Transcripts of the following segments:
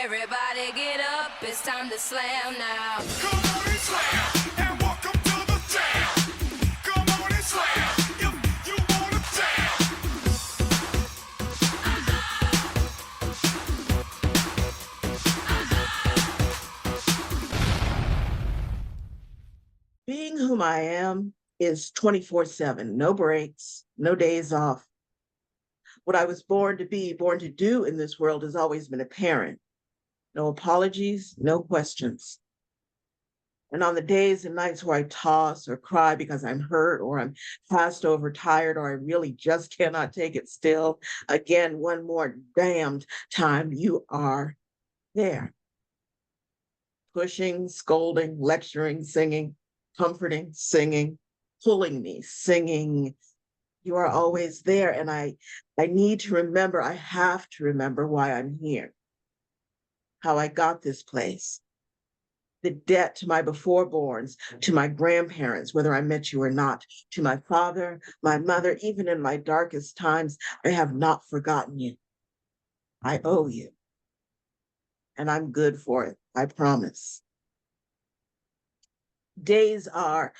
Everybody get up, it's time to slam now. Come on and slam, and welcome to the jam. Come on and slam, if you wanna jam. Being whom I am is 24/7, no breaks, no days off. What I was born to be, born to do in this world has always been apparent. No apologies, no questions. And on the days and nights where I toss or cry because I'm hurt or I'm passed over, tired, or I really just cannot take it still, again, one more damned time, you are there. Pushing, scolding, lecturing, singing, comforting, singing, pulling me, singing. You are always there. And I need to remember, I have to remember why I'm here, how I got this place, the debt to my beforeborns, to my grandparents, whether I met you or not, to my father, my mother, even in my darkest times, I have not forgotten you. I owe you. And I'm good for it, I promise. Times are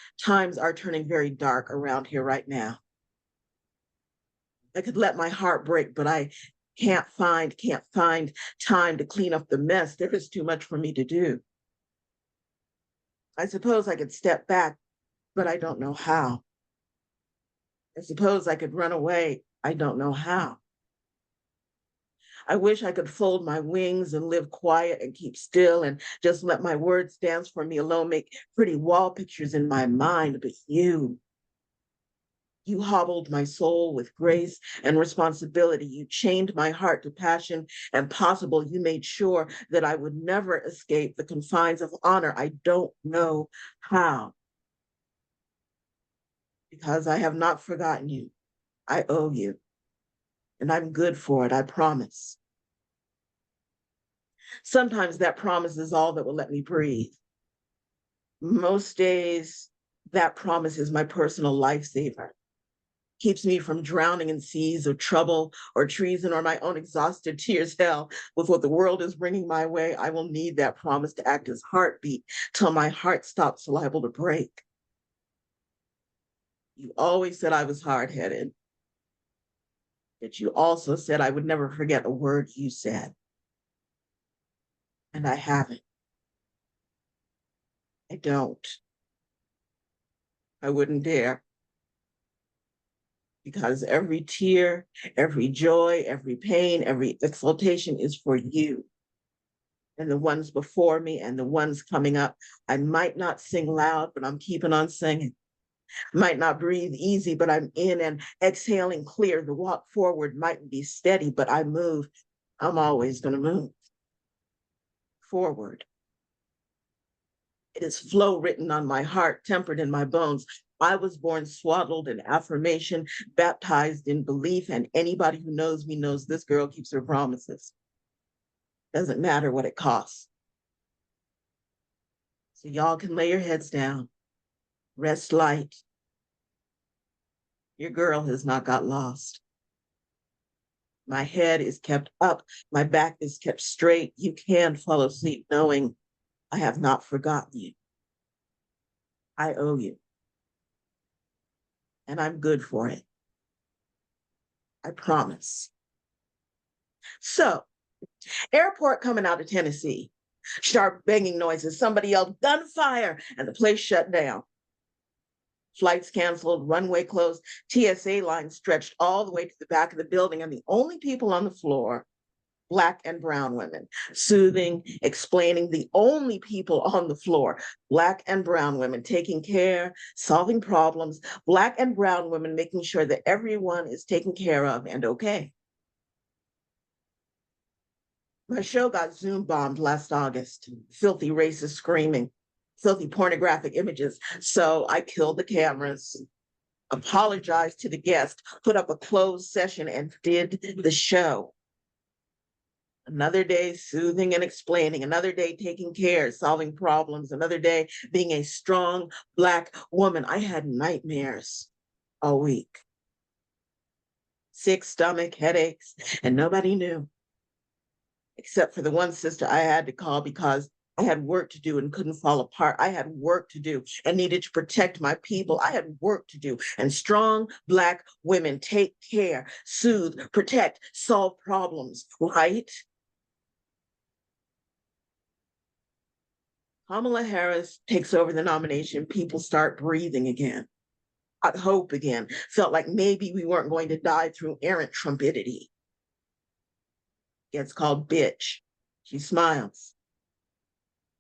turning very dark around here right now. I could let my heart break, but I can't find time to clean up the mess. There is too much for me to do. I suppose I could step back, but I don't know how. I suppose I could run away. I don't know how. I wish I could fold my wings and live quiet and keep still and just let my words dance for me alone, make pretty wall pictures in my mind. But you hobbled my soul with grace and responsibility. You chained my heart to passion and possible. You made sure that I would never escape the confines of honor. I don't know how. Because I have not forgotten you. I owe you. And I'm good for it, I promise. Sometimes that promise is all that will let me breathe. Most days, that promise is my personal lifesaver. Keeps me from drowning in seas of trouble or treason or my own exhausted tears. Hell, with what the world is bringing my way, I will need that promise to act as heartbeat till my heart stops liable to break. You always said I was hard-headed, but you also said I would never forget a word you said. And I haven't. I don't. I wouldn't dare. Because every tear, every joy, every pain, every exaltation is for you. And the ones before me and the ones coming up. I might not sing loud, but I'm keeping on singing. Might not breathe easy, but I'm in and exhaling clear. The walk forward mightn't be steady, but I move. I'm always going to move forward. It is flow written on my heart, tempered in my bones. I was born swaddled in affirmation, baptized in belief, and anybody who knows me knows this girl keeps her promises. Doesn't matter what it costs. So y'all can lay your heads down, rest light. Your girl has not got lost. My head is kept up, my back is kept straight. You can fall asleep knowing I have not forgotten you. I owe you. And I'm good for it. I promise. So, airport coming out of Tennessee. Sharp banging noises. Somebody yelled, gunfire, and the place shut down. Flights canceled, runway closed, TSA lines stretched all the way to the back of the building, and the only people on the floor, Black and brown women, soothing, explaining, the only people on the floor, Black and brown women, taking care, solving problems, Black and brown women, making sure that everyone is taken care of and okay. My show got Zoom bombed last August, filthy racist screaming, filthy pornographic images. So I killed the cameras, apologized to the guest, put up a closed session and did the show. Another day soothing and explaining, another day taking care, solving problems, another day being a strong Black woman. I had nightmares all week. Sick stomach, headaches, and nobody knew. except for the one sister I had to call because I had work to do and couldn't fall apart. I had work to do and needed to protect my people. I had work to do. And strong Black women take care, soothe, protect, solve problems, right? Kamala Harris takes over the nomination. People start breathing again. Got hope again. Felt like maybe we weren't going to die through errant trumpidity. Gets called bitch. She smiles.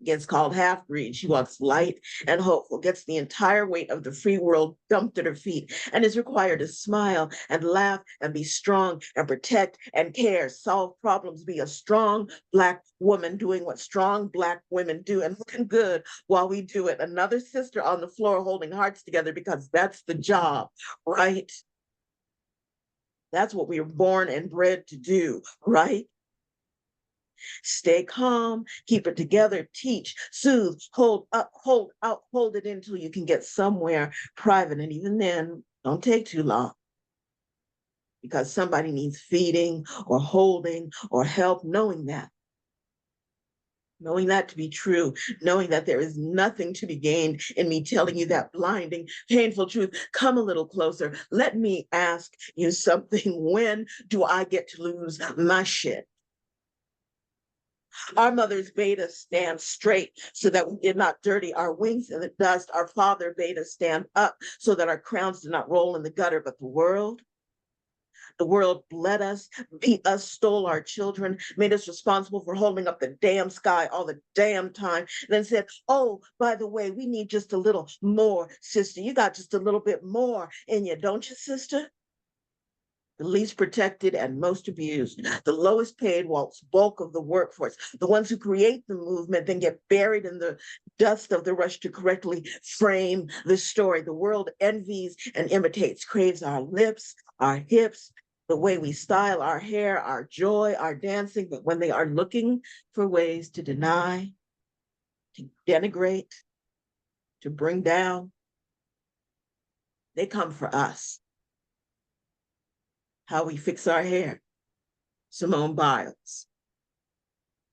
Gets called half-breed. She walks light and hopeful, gets the entire weight of the free world dumped at her feet, and is required to smile and laugh and be strong and protect and care, solve problems, be a strong Black woman doing what strong Black women do and looking good while we do it. Another sister on the floor holding hearts together because that's the job, right? That's what we were born and bred to do, right? Stay calm, keep it together, teach, soothe, hold up, hold out, hold it until you can get somewhere private. And even then, don't take too long because somebody needs feeding or holding or help, knowing that to be true, knowing that there is nothing to be gained in me telling you that blinding, painful truth. Come a little closer. Let me ask you something. When do I get to lose my shit? Our mothers bade us stand straight so that we did not dirty our wings in the dust. Our father bade us stand up so that our crowns did not roll in the gutter. But the world bled us, beat us, stole our children, made us responsible for holding up the damn sky all the damn time, then said, oh, by the way, we need just a little more, sister. You got just a little bit more in you, don't you, sister? The least protected and most abused, the lowest paid whilst bulk of the workforce, the ones who create the movement then get buried in the dust of the rush to correctly frame the story. The world envies and imitates, craves our lips, our hips, the way we style our hair, our joy, our dancing, but when they are looking for ways to deny, to denigrate, to bring down, they come for us. How we fix our hair, Simone Biles.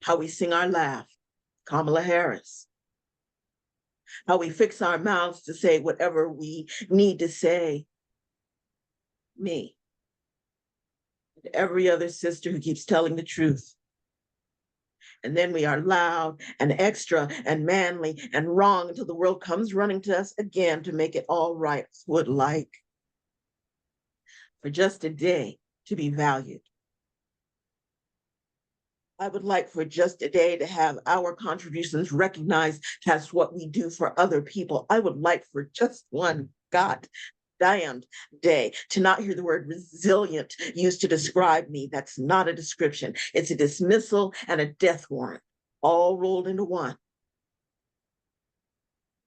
How we sing our laugh, Kamala Harris. How we fix our mouths to say whatever we need to say, me. And every other sister who keeps telling the truth. And then we are loud and extra and manly and wrong until the world comes running to us again to make it all right. Would like for just a day to be valued. I would like for just a day to have our contributions recognized as what we do for other people. I would like for just one goddamned day to not hear the word resilient used to describe me. That's not a description. It's a dismissal and a death warrant, all rolled into one.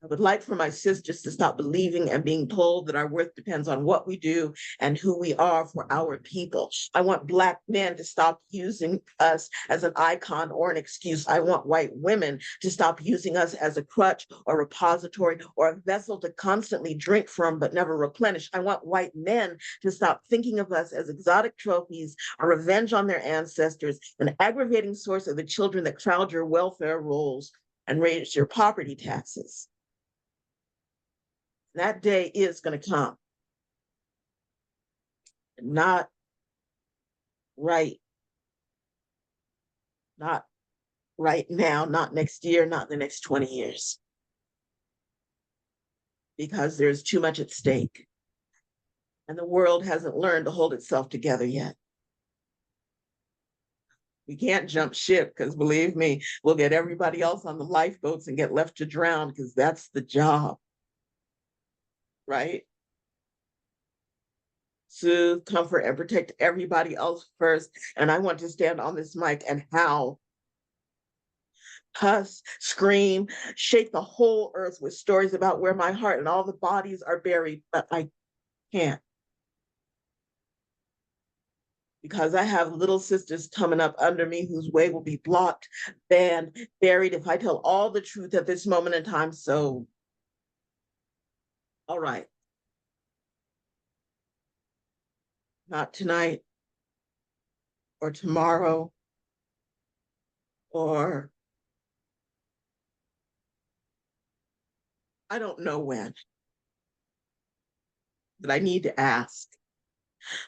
I would like for my sisters to stop believing and being told that our worth depends on what we do and who we are for our people. I want Black men to stop using us as an icon or an excuse. I want white women to stop using us as a crutch or repository or a vessel to constantly drink from but never replenish. I want white men to stop thinking of us as exotic trophies, a revenge on their ancestors, an aggravating source of the children that crowd your welfare rolls and raise your property taxes. That day is going to come. Not right. Not right now, not next year, not the next 20 years. Because there's too much at stake. And the world hasn't learned to hold itself together yet. We can't jump ship because believe me, we'll get everybody else on the lifeboats and get left to drown because that's the job. Right? Soothe, comfort, and protect everybody else first. And I want to stand on this mic and howl, cuss, scream, shake the whole earth with stories about where my heart and all the bodies are buried, but I can't. Because I have little sisters coming up under me whose way will be blocked, banned, buried if I tell all the truth at this moment in time. So, all right. Not tonight or tomorrow or I don't know when, but I need to ask.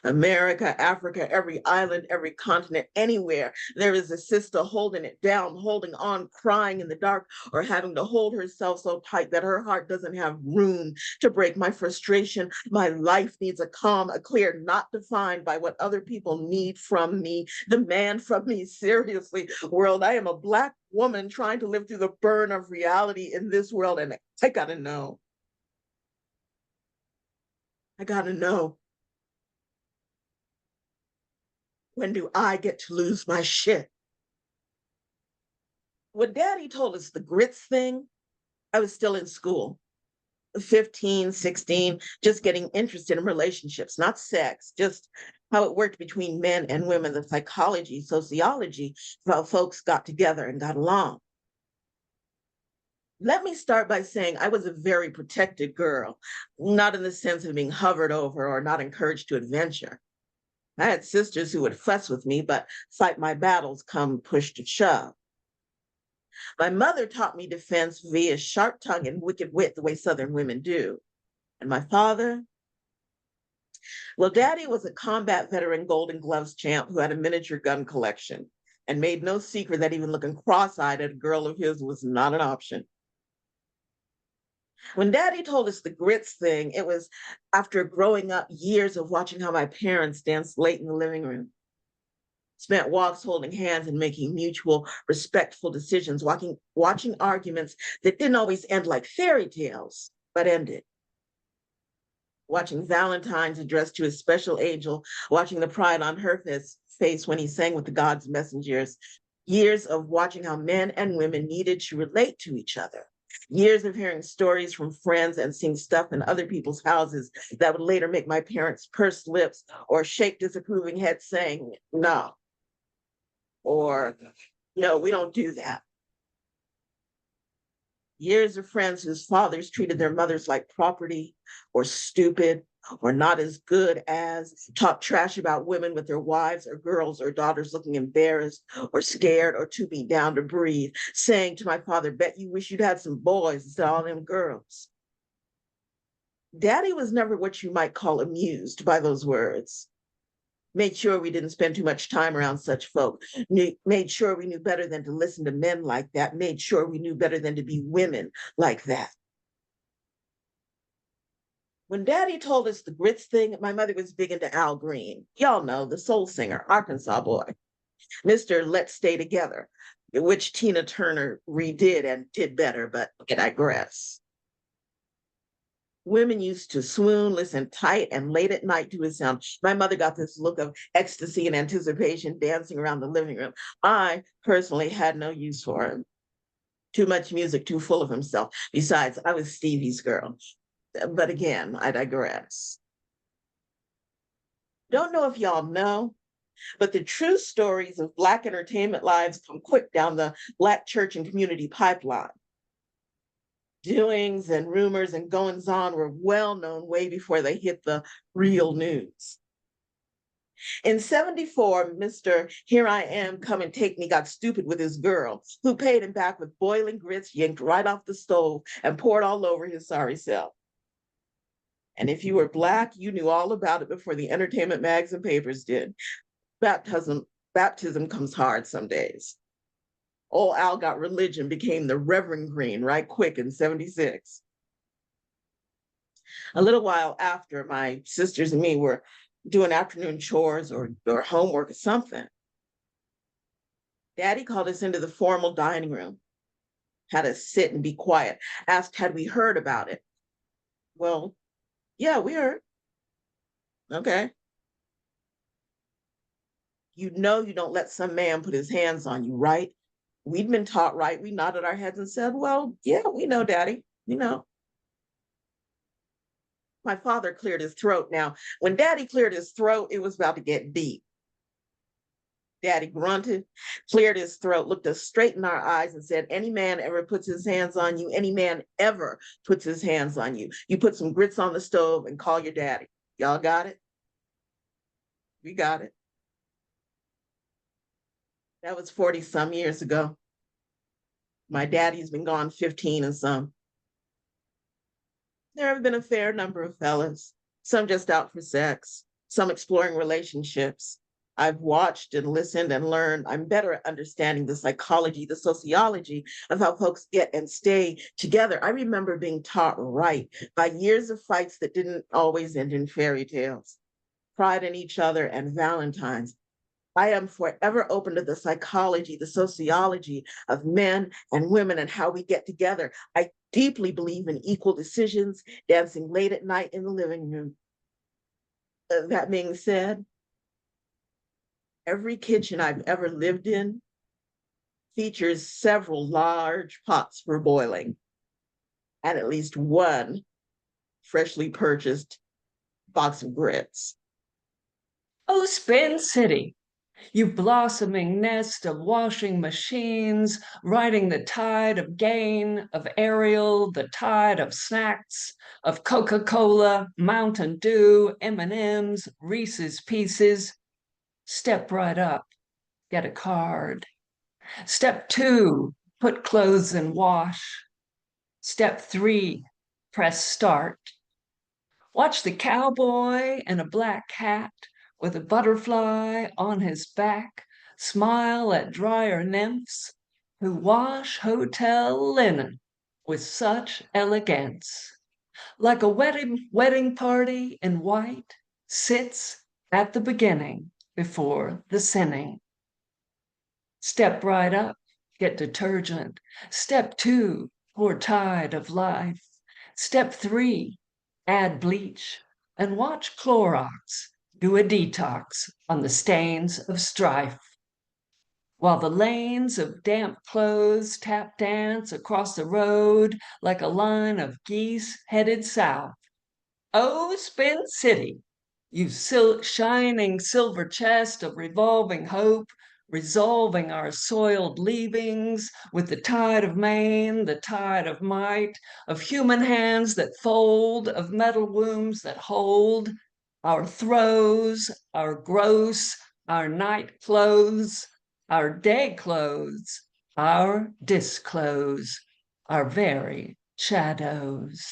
America, Africa, every island, every continent, anywhere, there is a sister holding it down, holding on, crying in the dark, or having to hold herself so tight that her heart doesn't have room to break. My frustration, my life needs a calm, a clear, not defined by what other people need from me, demand from me. Seriously, world, I am a Black woman trying to live through the burn of reality in this world, and I gotta know. I gotta know. When do I get to lose my shit? When Daddy told us the grits thing, I was still in school, 15, 16, just getting interested in relationships, not sex, just how it worked between men and women, the psychology, sociology, how folks got together and got along. Let me start by saying I was a very protected girl, not in the sense of being hovered over or not encouraged to adventure. I had sisters who would fuss with me, but fight my battles come push to shove. My mother taught me defense via sharp tongue and wicked wit, the way Southern women do. And my father, well, Daddy was a combat veteran Golden Gloves champ who had a miniature gun collection and made no secret that even looking cross-eyed at a girl of his was not an option. When Daddy told us the grits thing, it was after growing up years of watching how my parents danced late in the living room, spent walks holding hands and making mutual, respectful decisions, watching arguments that didn't always end like fairy tales, but ended. Watching Valentine's addressed to his special angel, watching the pride on her face when he sang with the God's messengers, years of watching how men and women needed to relate to each other. Years of hearing stories from friends and seeing stuff in other people's houses that would later make my parents purse lips or shake disapproving heads saying, no, or no, we don't do that. Years of friends whose fathers treated their mothers like property or stupid or not as good as, talked trash about women with their wives or girls or daughters looking embarrassed or scared or too beat down to breathe, saying to my father, bet you wish you'd had some boys instead of all them girls. Daddy was never what you might call amused by those words. Made sure we didn't spend too much time around such folk, made sure we knew better than to listen to men like that, made sure we knew better than to be women like that. When Daddy told us the grits thing, my mother was big into Al Green. Y'all know, the soul singer, Arkansas boy. Mr. Let's Stay Together, which Tina Turner redid and did better, but I digress. Women used to swoon, listen tight, and late at night to his sound. My mother got this look of ecstasy and anticipation dancing around the living room. I personally had no use for him. Too much music, too full of himself. Besides, I was Stevie's girl. But again, I digress. Don't know if y'all know, but the true stories of Black entertainment lives come quick down the Black church and community pipeline. Doings and rumors and goings on were well known way before they hit the real news. In 74, Mr. Here I Am, Come and Take Me got stupid with his girl, who paid him back with boiling grits yanked right off the stove and poured all over his sorry self. And if you were Black, you knew all about it before the entertainment mags and papers did. Baptism comes hard some days. Old Al got religion, became the Reverend Green right quick in 76. A little while after, my sisters and me were doing afternoon chores or homework or something. Daddy called us into the formal dining room, had us sit and be quiet, asked had we heard about it. Well, yeah, we heard. Okay. You know you don't let some man put his hands on you, right? We'd been taught right. We nodded our heads and said, well, yeah, we know, Daddy, we know. My father cleared his throat. Now, when Daddy cleared his throat, it was about to get deep. Daddy grunted, cleared his throat, looked us straight in our eyes and said, any man ever puts his hands on you, any man ever puts his hands on you, you put some grits on the stove and call your daddy. Y'all got it? We got it. That was 40 some years ago. My daddy's been gone 15 and some. There have been a fair number of fellas, some just out for sex, some exploring relationships. I've watched and listened and learned. I'm better at understanding the psychology, the sociology of how folks get and stay together. I remember being taught right by years of fights that didn't always end in fairy tales, pride in each other and Valentine's. I am forever open to the psychology, the sociology of men and women and how we get together. I deeply believe in equal decisions, dancing late at night in the living room. That being said, every kitchen I've ever lived in features several large pots for boiling and at least one freshly purchased box of grits. Oh, Spin City, you blossoming nest of washing machines, riding the tide of gain, of Ariel, the tide of snacks, of Coca-Cola, Mountain Dew, M&Ms, Reese's Pieces. Step right up, get a card. Step 2, put clothes in wash. Step 3, press start. Watch the cowboy in a black hat with a butterfly on his back smile at dryer nymphs who wash hotel linen with such elegance. Like a wedding party in white sits at the beginning before the sinning. Step right up, get detergent. Step 2, pour tide of life. Step 3, add bleach and watch Clorox do a detox on the stains of strife. While the lanes of damp clothes tap dance across the road like a line of geese headed south. Oh, Spin City, you shining silver chest of revolving hope, resolving our soiled leavings with the tide of Maine, the tide of might, of human hands that fold, of metal wombs that hold, our throes, our gross, our night clothes, our day clothes, our disclose, our very shadows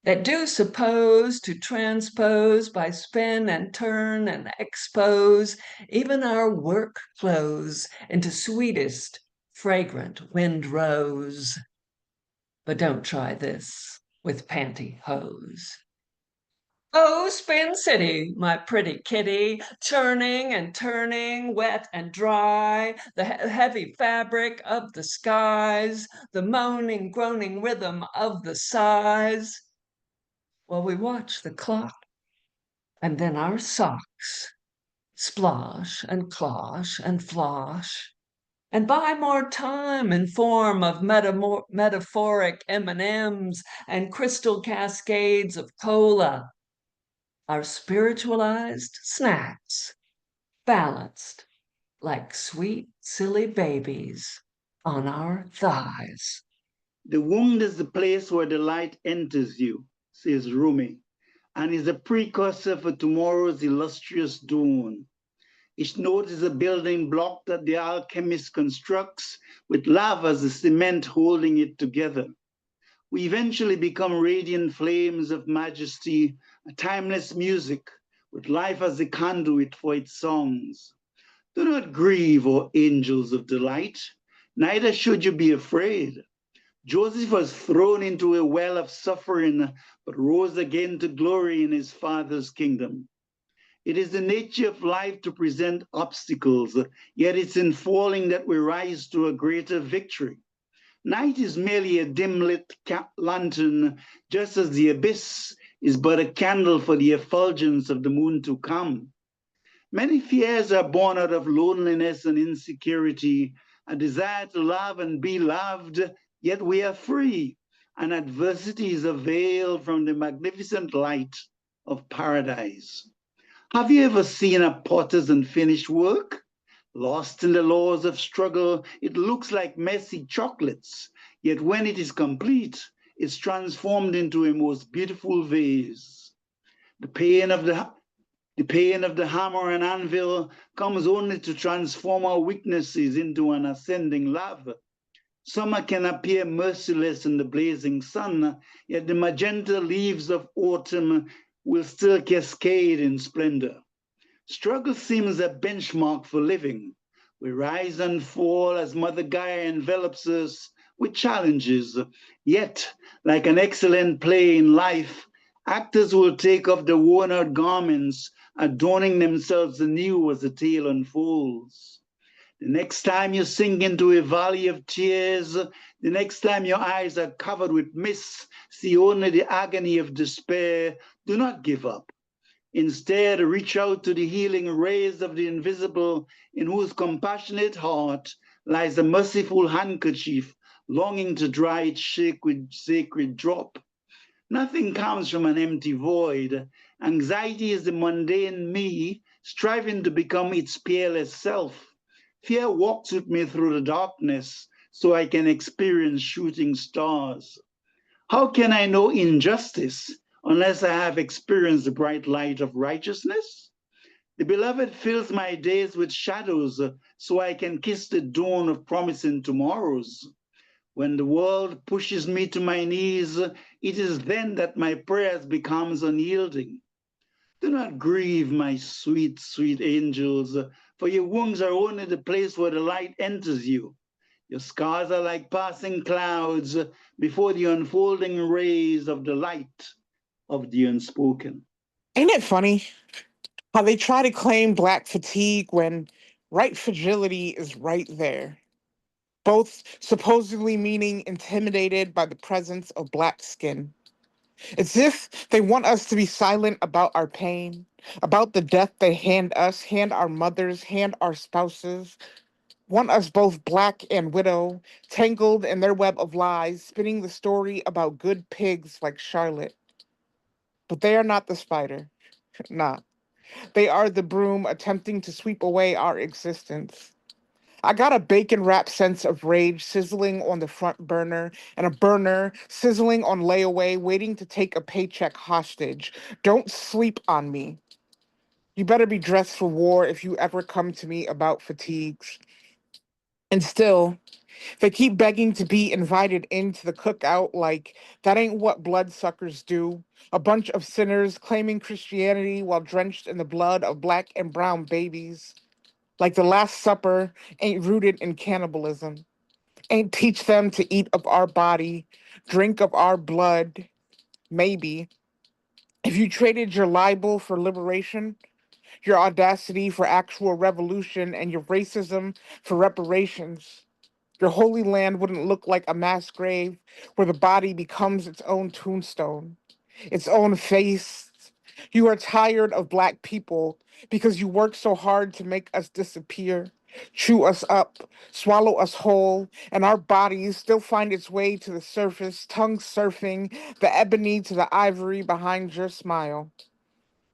that do suppose to transpose by spin and turn and expose even our work clothes into sweetest, fragrant windrose. But don't try this with pantyhose. Oh, Spin City, my pretty kitty, churning and turning, wet and dry, the heavy fabric of the skies, the moaning, groaning rhythm of the sighs. Well, we watch the clock and then our socks splosh and closh and flosh and buy more time in form of metaphoric M&Ms and crystal cascades of cola, our spiritualized snacks, balanced like sweet, silly babies on our thighs. The womb is the place where the light enters you, says Rumi, and is a precursor for tomorrow's illustrious dawn. Each node is a building block that the alchemist constructs with lava as the cement holding it together. We eventually become radiant flames of majesty, a timeless music, with life as the conduit for its songs. Do not grieve, O angels of delight, neither should you be afraid. Joseph was thrown into a well of suffering, but rose again to glory in his Father's kingdom. It is the nature of life to present obstacles, yet it's in falling that we rise to a greater victory. Night is merely a dim-lit lantern, just as the abyss is but a candle for the effulgence of the moon to come. Many fears are born out of loneliness and insecurity, a desire to love and be loved, yet we are free, and adversity is a veil from the magnificent light of paradise. Have you ever seen a potter's unfinished work? Lost in the laws of struggle, it looks like messy chocolates, yet when it is complete, it's transformed into a most beautiful vase. The pain of the The pain of the hammer and anvil comes only to transform our weaknesses into an ascending lava. Summer can appear merciless in the blazing sun, yet the magenta leaves of autumn will still cascade in splendor. Struggle seems a benchmark for living. We rise and fall as Mother Gaia envelops us with challenges. Yet, like an excellent play in life, actors will take off the worn out garments, adorning themselves anew as the tale unfolds. The next time you sink into a valley of tears, the next time your eyes are covered with mist, see only the agony of despair, do not give up. Instead, reach out to the healing rays of the invisible, in whose compassionate heart lies a merciful handkerchief, longing to dry its sacred drop. Nothing comes from an empty void. Anxiety is the mundane me, striving to become its peerless self. Fear walks with me through the darkness, so I can experience shooting stars. How can I know injustice unless I have experienced the bright light of righteousness? The beloved fills my days with shadows, so I can kiss the dawn of promising tomorrows. When the world pushes me to my knees, it is then that my prayers becomes unyielding. Do not grieve, my sweet, sweet angels, for your wounds are only the place where the light enters you. Your scars are like passing clouds before the unfolding rays of the light of the unspoken. Ain't it funny how they try to claim Black fatigue when right fragility is right there? Both supposedly meaning intimidated by the presence of Black skin. It's if they want us to be silent about our pain, about the death they hand us, hand our mothers, hand our spouses, want us both Black and widow, tangled in their web of lies, spinning the story about good pigs like Charlotte. But they are not the spider. Nah. They are the broom attempting to sweep away our existence. I got a bacon wrapped sense of rage sizzling on the front burner and a burner sizzling on layaway, waiting to take a paycheck hostage. Don't sleep on me. You better be dressed for war if you ever come to me about fatigues. And still, they keep begging to be invited into the cookout like that ain't what bloodsuckers do. A bunch of sinners claiming Christianity while drenched in the blood of Black and brown babies. Like the Last Supper ain't rooted in cannibalism. Ain't teach them to eat of our body, drink of our blood. Maybe. If you traded your libel for liberation, your audacity for actual revolution, and your racism for reparations, your holy land wouldn't look like a mass grave where the body becomes its own tombstone, its own face. You are tired of Black people because you work so hard to make us disappear, chew us up, swallow us whole, and our bodies still find its way to the surface, tongue surfing the ebony to the ivory behind your smile.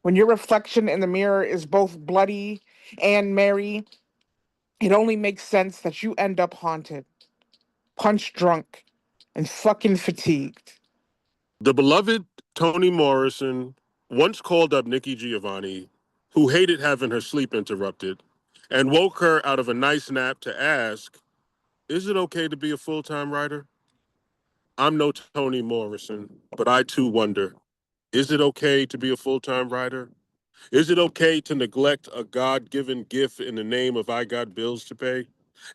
When your reflection in the mirror is both bloody and merry, it only makes sense that you end up haunted, punch drunk, and fucking fatigued. The beloved Toni Morrison once called up Nikki Giovanni, who hated having her sleep interrupted, and woke her out of a nice nap to ask, "Is it okay to be a full-time writer?" I'm no Toni Morrison, but I too wonder, is it okay to be a full-time writer? Is it okay to neglect a God-given gift in the name of I got bills to pay?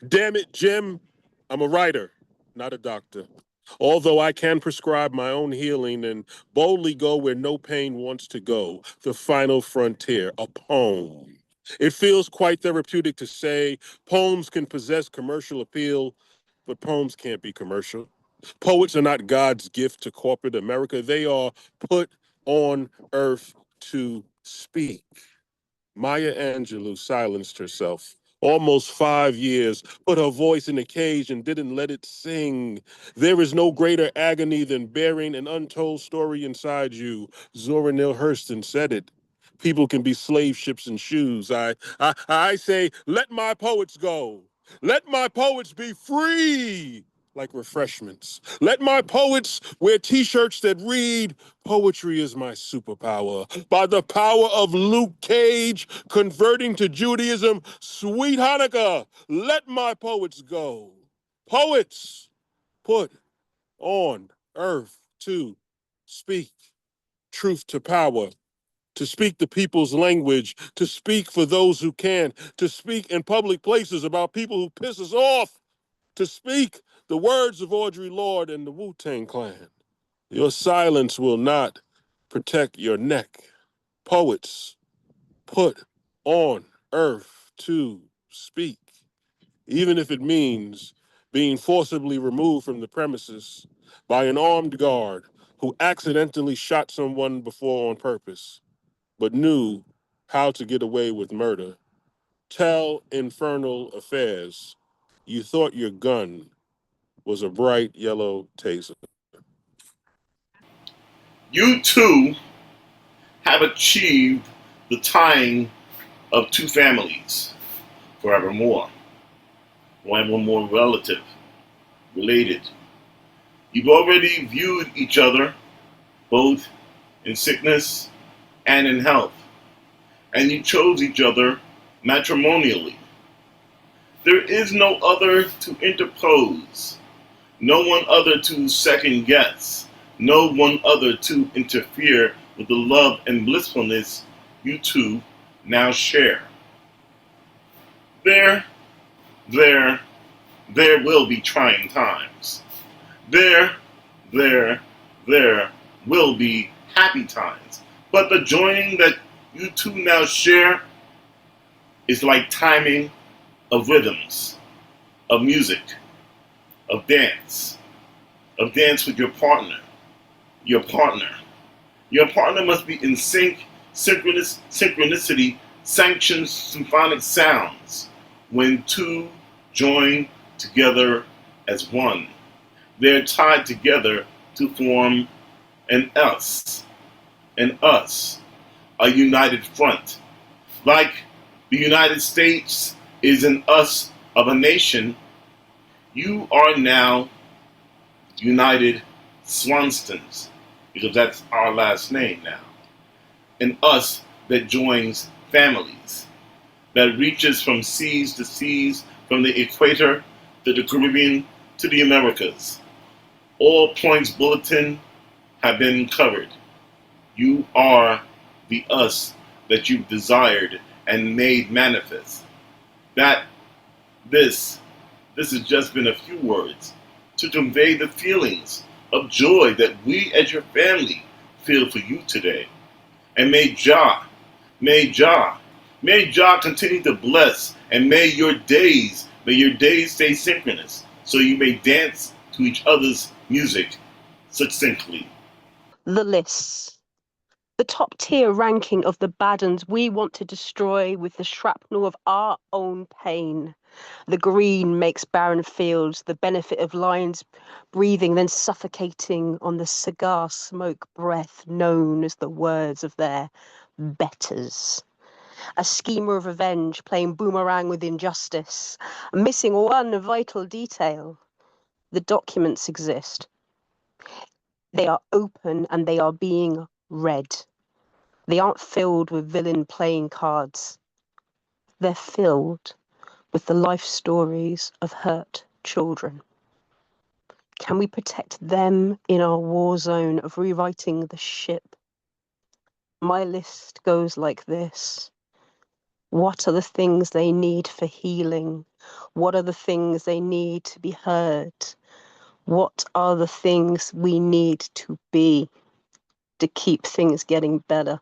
Damn it, Jim, I'm a writer, not a doctor. Although I can prescribe my own healing and boldly go where no pain wants to go, the final frontier, a poem. It feels quite therapeutic to say poems can possess commercial appeal, but poems can't be commercial. Poets are not God's gift to corporate America. They are put on earth to speak. Maya Angelou silenced herself. Almost 5 years, put her voice in a cage and didn't let it sing. There is no greater agony than bearing an untold story inside you. Zora Neale Hurston said it. People can be slave ships and shoes. I say, let my poets go. Let my poets be free. like refreshments. Let my poets wear t-shirts that read, "Poetry is my superpower. By the power of Luke Cage converting to Judaism, sweet Hanukkah, let my poets go. Poets put on earth to speak truth to power, to speak the people's language, to speak for those who can, to speak in public places about people who piss us off, to speak the words of Audre Lorde and the Wu-Tang Clan. Your silence will not protect your neck. Poets put on earth to speak, even if it means being forcibly removed from the premises by an armed guard who accidentally shot someone before on purpose, but knew how to get away with murder. Tell infernal affairs. You thought your gun was a bright yellow taser. You too have achieved the tying of two families forevermore, forevermore related. You've already viewed each other both in sickness and in health, and you chose each other matrimonially. There is no other to interpose, no one other to second guess, no one other to interfere with the love and blissfulness you two now share. There, there, there will be trying times. There, there, there will be happy times. But the joining that you two now share is like timing of rhythms, of music, of dance with your partner. Your partner. Your partner must be in synchronicity, sanctions symphonic sounds when two join together as one. They're tied together to form an us, a united front. Like the United States is an us of a nation, you are now United Swanstons, because that's our last name now. An us that joins families, that reaches from seas to seas, from the equator to the Caribbean to the Americas. All points bulletin have been covered. You are the us that you've desired and made manifest. That this has just been a few words to convey the feelings of joy that we as your family feel for you today. And may Jah continue to bless, and may your days stay synchronous, so you may dance to each other's music succinctly. The lists. The top tier ranking of the bad uns we want to destroy with the shrapnel of our own pain. The green makes barren fields, the benefit of lions breathing, then suffocating on the cigar smoke breath known as the words of their betters. A schemer of revenge playing boomerang with injustice, missing one vital detail. The documents exist. They are open and they are being read. They aren't filled with villain playing cards. They're filled with the life stories of hurt children. Can we protect them in our war zone of rewriting the ship? My list goes like this. What are the things they need for healing? What are the things they need to be heard? What are the things we need to be to keep things getting better?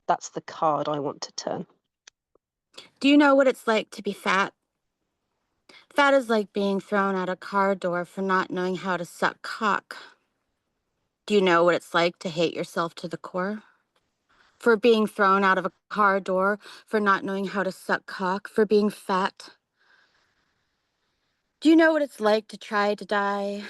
That's the card I want to turn. Do you know what it's like to be fat? Fat is like being thrown out a car door for not knowing how to suck cock. Do you know what it's like to hate yourself to the core? For being thrown out of a car door, for not knowing how to suck cock, for being fat? Do you know what it's like to try to die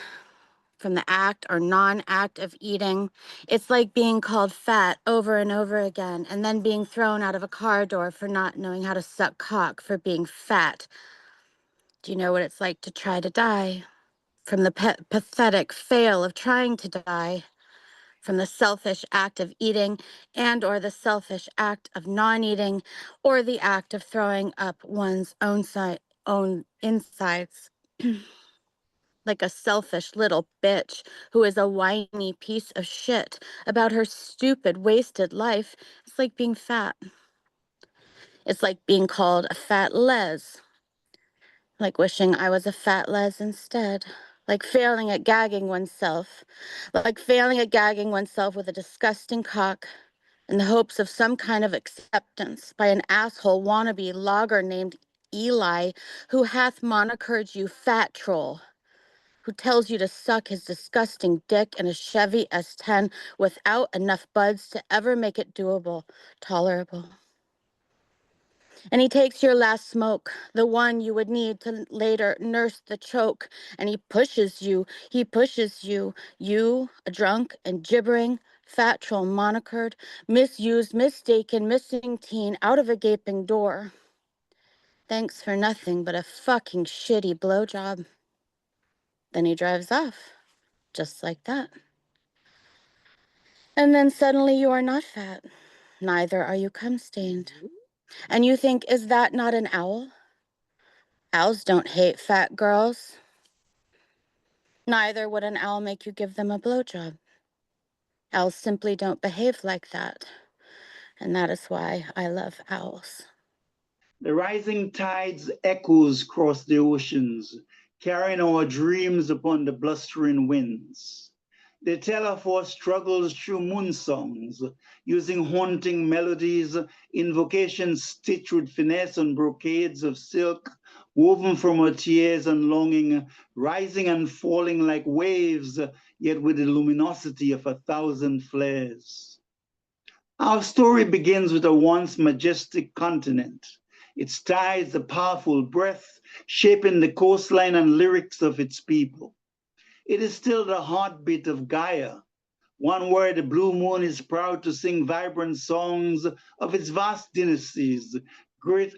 from the act or non-act of eating? It's like being called fat over and over again, and then being thrown out of a car door for not knowing how to suck cock, for being fat. Do you know what it's like to try to die? from the pathetic fail of trying to die, from the selfish act of eating and or the selfish act of non-eating, or the act of throwing up one's own insides. Like a selfish little bitch who is a whiny piece of shit about her stupid, wasted life. It's like being fat. It's like being called a fat les. Like wishing I was a fat les instead. Like failing at gagging oneself. Like failing at gagging oneself with a disgusting cock in the hopes of some kind of acceptance by an asshole wannabe logger named Eli who hath monikered you fat troll, who tells you to suck his disgusting dick in a Chevy S10 without enough buds to ever make it doable, tolerable. And he takes your last smoke, the one you would need to later nurse the choke, and he pushes you, you, a drunk and gibbering, fat troll monikered, misused, mistaken, missing teen out of a gaping door. Thanks for nothing but a fucking shitty blowjob. Then he drives off, just like that. And then suddenly you are not fat, neither are you cum-stained. And you think, is that not an owl? Owls don't hate fat girls. Neither would an owl make you give them a blowjob. Owls simply don't behave like that. And that is why I love owls. The rising tides echoes cross the oceans, carrying our dreams upon the blustering winds. They tell of our struggles through moon songs, using haunting melodies, invocations stitched with finesse on brocades of silk, woven from our tears and longing, rising and falling like waves, yet with the luminosity of 1,000 flares. Our story begins with a once majestic continent. Its tides, a powerful breath, shaping the coastline and lyrics of its people. It is still the heartbeat of Gaia, one where the blue moon is proud to sing vibrant songs of its vast dynasties, great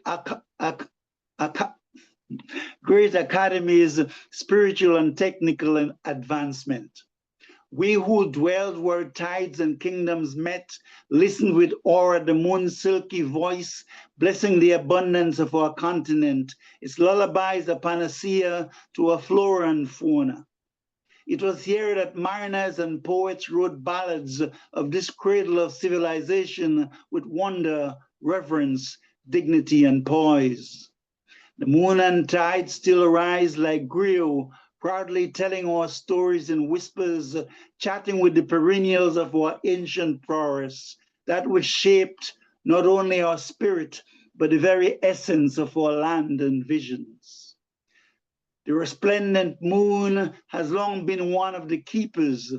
academies, spiritual and technical advancement. We who dwelled where tides and kingdoms met, listened with awe at the moon's silky voice, blessing the abundance of our continent. Its lullabies a panacea to our flora and fauna. It was here that mariners and poets wrote ballads of this cradle of civilization with wonder, reverence, dignity, and poise. The moon and tide still rise like Grevel, proudly telling our stories in whispers, chatting with the perennials of our ancient forests, that which shaped not only our spirit, but the very essence of our land and visions. The resplendent moon has long been one of the keepers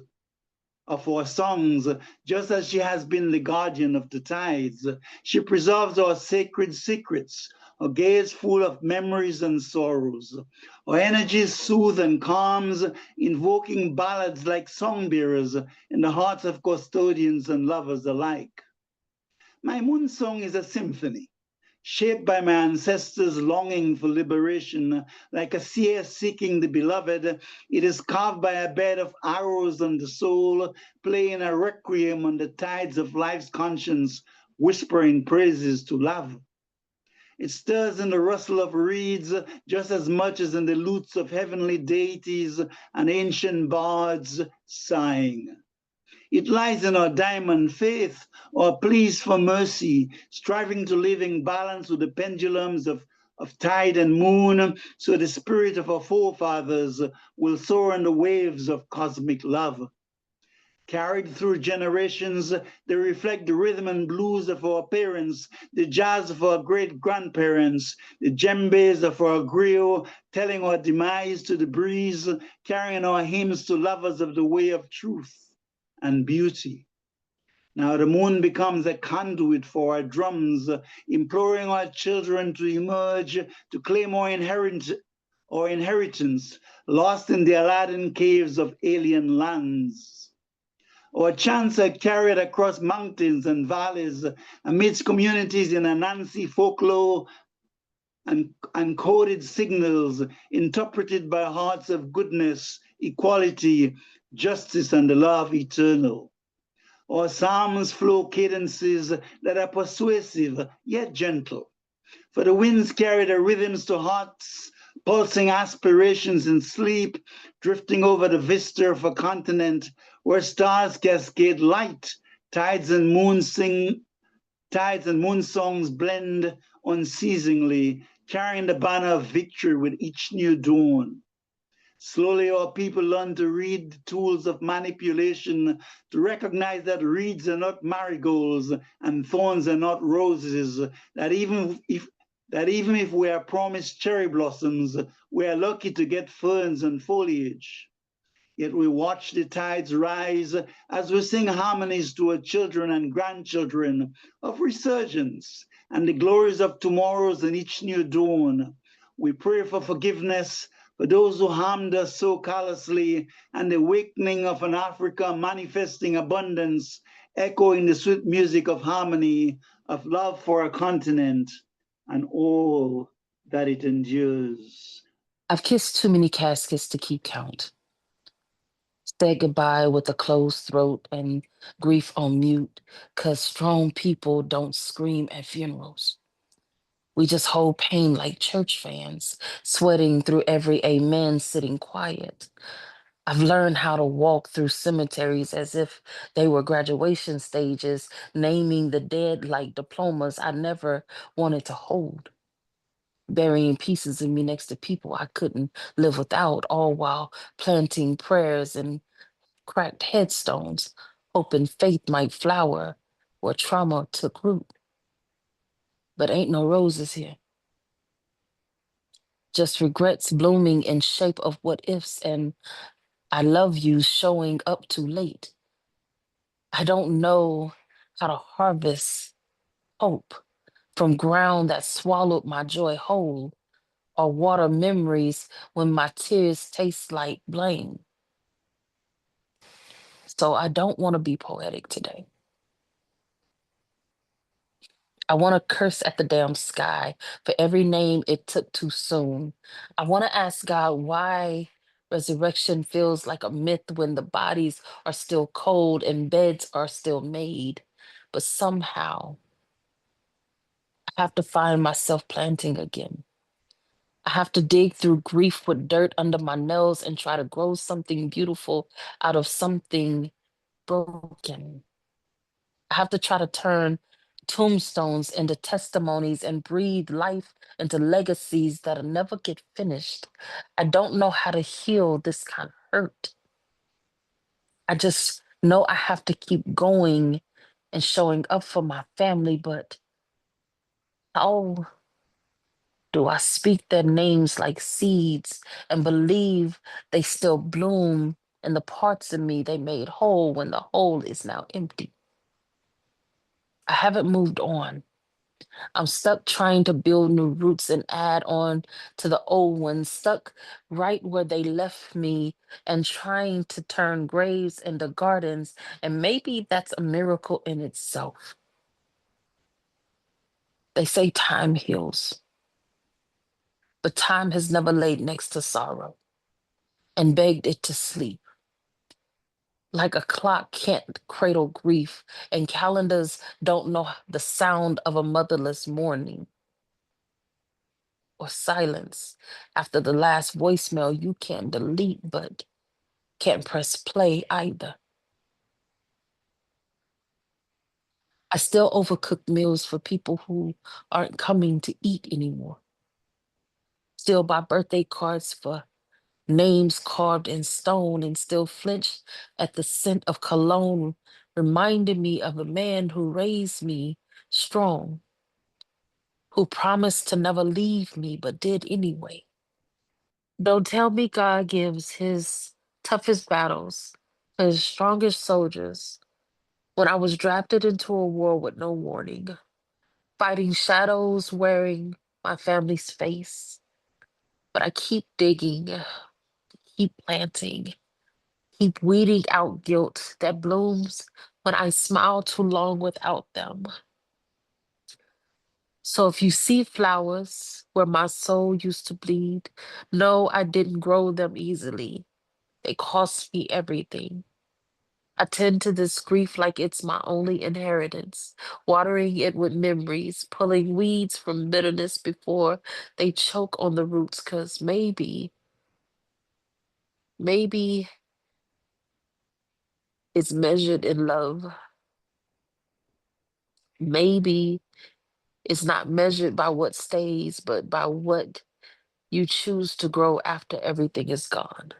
of our songs, just as she has been the guardian of the tides. She preserves our sacred secrets, our gaze full of memories and sorrows. Our energy soothes and calms, invoking ballads like songbearers in the hearts of custodians and lovers alike. My moon song is a symphony, shaped by my ancestors' longing for liberation. Like a seer seeking the beloved, it is carved by a bed of arrows on the soul, playing a requiem on the tides of life's conscience, whispering praises to love. It stirs in the rustle of reeds just as much as in the lutes of heavenly deities and ancient bards sighing. It lies in our diamond faith, our pleas for mercy, striving to live in balance with the pendulums of tide and moon, so the spirit of our forefathers will soar on the waves of cosmic love. Carried through generations, they reflect the rhythm and blues of our parents, the jazz of our great-grandparents, the djembes of our griot, telling our demise to the breeze, carrying our hymns to lovers of the way of truth and beauty. Now the moon becomes a conduit for our drums, imploring our children to emerge, to claim our inheritance, lost in the Aladdin caves of alien lands. Our chants are carried across mountains and valleys, amidst communities in Anansi folklore, and coded signals interpreted by hearts of goodness, equality, justice, and the love eternal. Our psalms flow cadences that are persuasive yet gentle. For the winds carry the rhythms to hearts, pulsing aspirations in sleep, drifting over the vista of a continent where stars cascade light, tides and moon songs blend unceasingly, carrying the banner of victory with each new dawn. Slowly, our people learn to read the tools of manipulation, to recognize that reeds are not marigolds and thorns are not roses, that even if we are promised cherry blossoms, we are lucky to get ferns and foliage. Yet we watch the tides rise as we sing harmonies to our children and grandchildren of resurgence and the glories of tomorrows and each new dawn. We pray for forgiveness for those who harmed us so callously and the awakening of an Africa manifesting abundance, echoing the sweet music of harmony, of love for a continent and all that it endures. I've kissed too many caskets to keep count. Said goodbye with a closed throat and grief on mute, 'cause strong people don't scream at funerals. We just hold pain like church fans, sweating through every amen, sitting quiet. I've learned how to walk through cemeteries as if they were graduation stages, naming the dead like diplomas I never wanted to hold. Burying pieces of me next to people I couldn't live without, all while planting prayers and cracked headstones, hoping faith might flower where trauma took root. But ain't no roses here, just regrets blooming in shape of what ifs and I love you showing up too late. I don't know how to harvest hope from ground that swallowed my joy whole, or water memories when my tears taste like blame. So I don't want to be poetic today. I want to curse at the damn sky for every name it took too soon. I want to ask God why resurrection feels like a myth when the bodies are still cold and beds are still made. But somehow I have to find myself planting again. I have to dig through grief with dirt under my nails and try to grow something beautiful out of something broken. I have to try to turn tombstones into testimonies and breathe life into legacies that'll never get finished. I don't know how to heal this kind of hurt. I just know I have to keep going and showing up for my family, but how do I speak their names like seeds and believe they still bloom in the parts of me they made whole when the hole is now empty? I haven't moved on. I'm stuck trying to build new roots and add on to the old ones, stuck right where they left me and trying to turn graves into gardens. And maybe that's a miracle in itself. They say time heals, but time has never laid next to sorrow and begged it to sleep. Like a clock can't cradle grief, and calendars don't know the sound of a motherless mourning. Or silence after the last voicemail you can't delete but can't press play either. I still overcook meals for people who aren't coming to eat anymore. Still buy birthday cards for names carved in stone and still flinch at the scent of cologne, reminding me of a man who raised me strong, who promised to never leave me but did anyway. Don't tell me God gives his toughest battles to his strongest soldiers when I was drafted into a war with no warning, fighting shadows wearing my family's face. But I keep digging, keep planting, keep weeding out guilt that blooms when I smile too long without them. So if you see flowers where my soul used to bleed, no, I didn't grow them easily. They cost me everything. I tend to this grief like it's my only inheritance, watering it with memories, pulling weeds from bitterness before they choke on the roots, because maybe it's measured in love. Maybe it's not measured by what stays, but by what you choose to grow after everything is gone.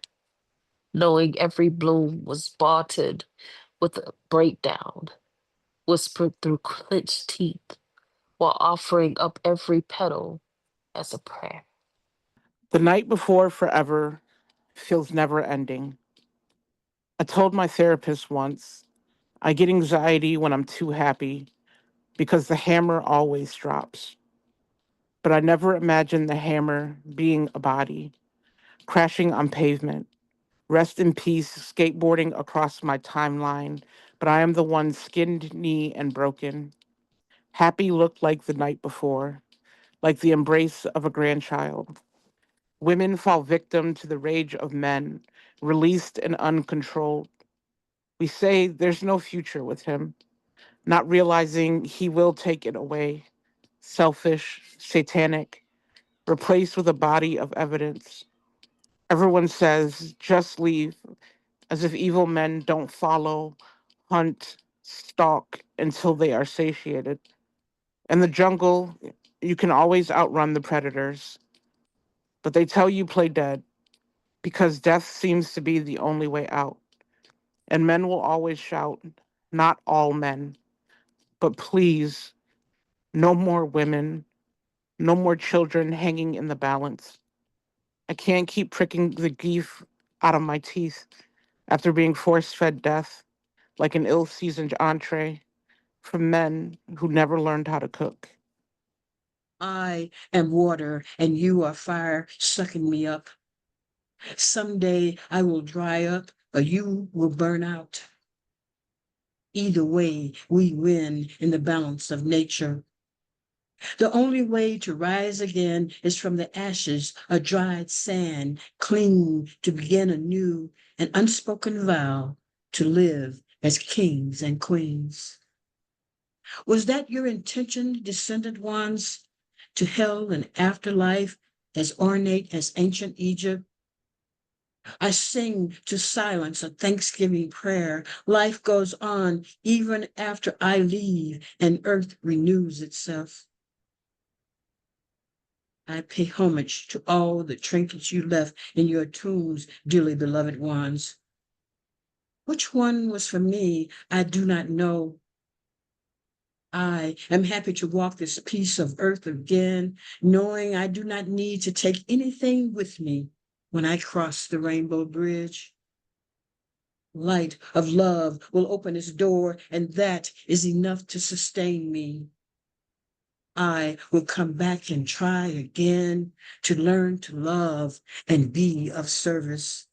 Knowing every bloom was bottled with a breakdown, whispered through clenched teeth, while offering up every petal as a prayer. The night before forever feels never ending. I told my therapist once, I get anxiety when I'm too happy because the hammer always drops. But I never imagined the hammer being a body, crashing on pavement. Rest in peace, skateboarding across my timeline, but I am the one skinned knee and broken. Happy looked like the night before, like the embrace of a grandchild. Women fall victim to the rage of men, released and uncontrolled. We say there's no future with him, not realizing he will take it away. Selfish, satanic, replaced with a body of evidence. Everyone says, just leave, as if evil men don't follow, hunt, stalk until they are satiated. In the jungle, you can always outrun the predators, but they tell you play dead because death seems to be the only way out. And men will always shout, not all men, but please, no more women, no more children hanging in the balance. I can't keep pricking the grief out of my teeth after being force fed death like an ill seasoned entree from men who never learned how to cook. I am water and you are fire sucking me up. Someday I will dry up or you will burn out. Either way, we win in the balance of nature. The only way to rise again is from the ashes, a dried sand, clean to begin anew, an unspoken vow to live as kings and queens. Was that your intention, descendant ones, to hell and afterlife as ornate as ancient Egypt? I sing to silence a thanksgiving prayer. Life goes on even after I leave and earth renews itself. I pay homage to all the trinkets you left in your tombs, dearly beloved ones. Which one was for me, I do not know. I am happy to walk this piece of earth again, knowing I do not need to take anything with me when I cross the rainbow bridge. Light of love will open its door, and that is enough to sustain me. I will come back and try again to learn to love and be of service.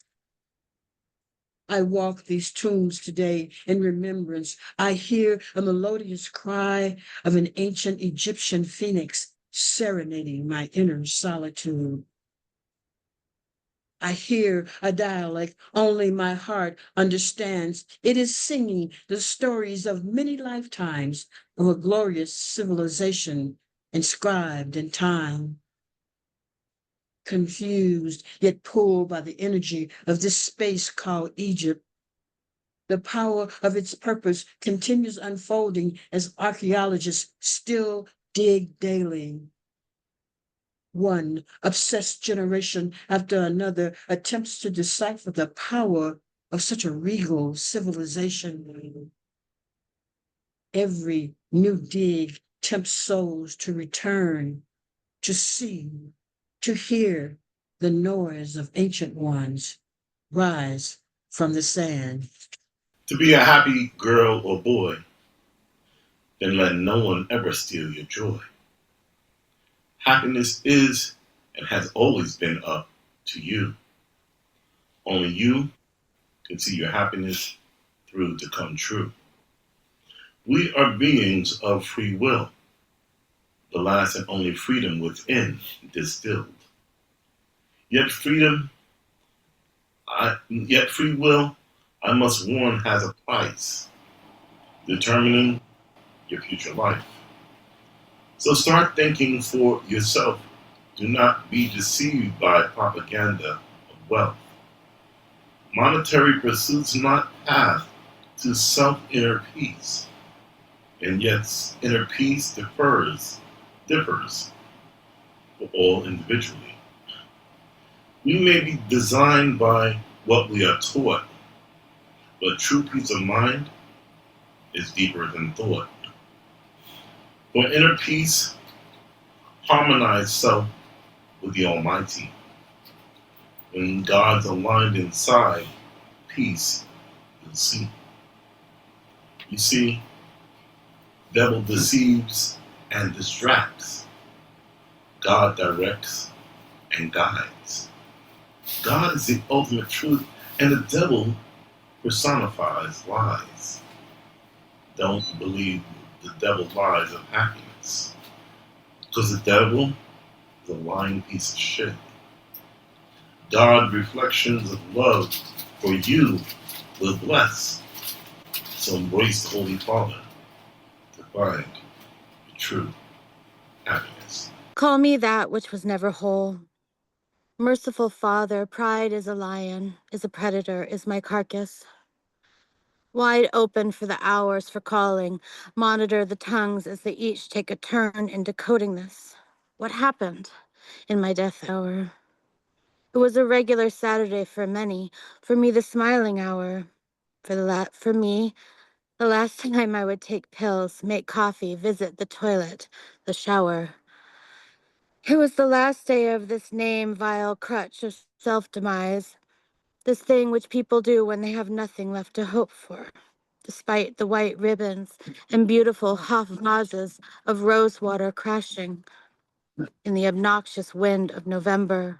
I walk these tombs today in remembrance. I hear a melodious cry of an ancient Egyptian phoenix serenading my inner solitude. I hear a dialect only my heart understands. It is singing the stories of many lifetimes of a glorious civilization inscribed in time. Confused, yet pulled by the energy of this space called Egypt, the power of its purpose continues unfolding as archaeologists still dig daily. One obsessed generation after another attempts to decipher the power of such a regal civilization. Every new dig tempts souls to return, to see, to hear the noise of ancient ones rise from the sand. To be a happy girl or boy, then let no one ever steal your joy. Happiness is and has always been up to you. Only you can see your happiness through to come true. We are beings of free will, the last and only freedom within distilled. Yet yet free will, I must warn, has a price, determining your future life. So start thinking for yourself. Do not be deceived by propaganda of wealth. Monetary pursuits not path to self-inner peace, and yet inner peace differs for all individually. We may be designed by what we are taught, but true peace of mind is deeper than thought. For inner peace, harmonize self with the Almighty. When God's aligned inside, peace you'll see. You see, devil deceives and distracts. God directs and guides. God is the ultimate truth, and the devil personifies lies. Don't believe the devil's lies of happiness, because the devil is a lying piece of shit. God reflections of love for you will bless. So embrace the Holy Father to find the true happiness. Call me that which was never whole. Merciful Father, pride is a lion, is a predator, is my carcass. Wide open for the hours for calling, monitor the tongues as they each take a turn in decoding this. What happened in my death hour? It was a regular Saturday for many, for me the smiling hour. For me, the last time I would take pills, make coffee, visit the toilet, the shower. It was the last day of this name vile crutch of self-demise, this thing which people do when they have nothing left to hope for, despite the white ribbons and beautiful half vases of rose water crashing in the obnoxious wind of November.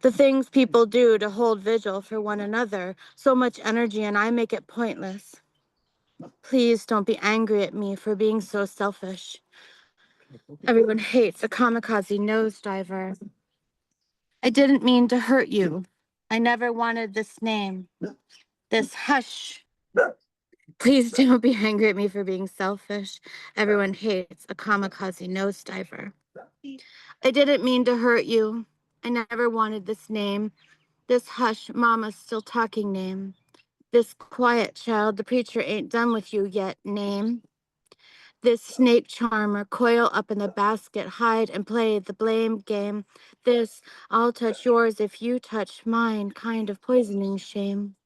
The things people do to hold vigil for one another, so much energy, and I make it pointless. Please don't be angry at me for being so selfish. Everyone hates a kamikaze nosediver. I didn't mean to hurt you. I never wanted this name. This hush. Please don't be angry at me for being selfish. Everyone hates a kamikaze nosediver. I didn't mean to hurt you. I never wanted this name. This hush, mama's still talking name. This quiet child, the preacher ain't done with you yet name. This snake charmer, coil up in the basket, hide and play the blame game. This, I'll touch yours if you touch mine, kind of poisoning shame.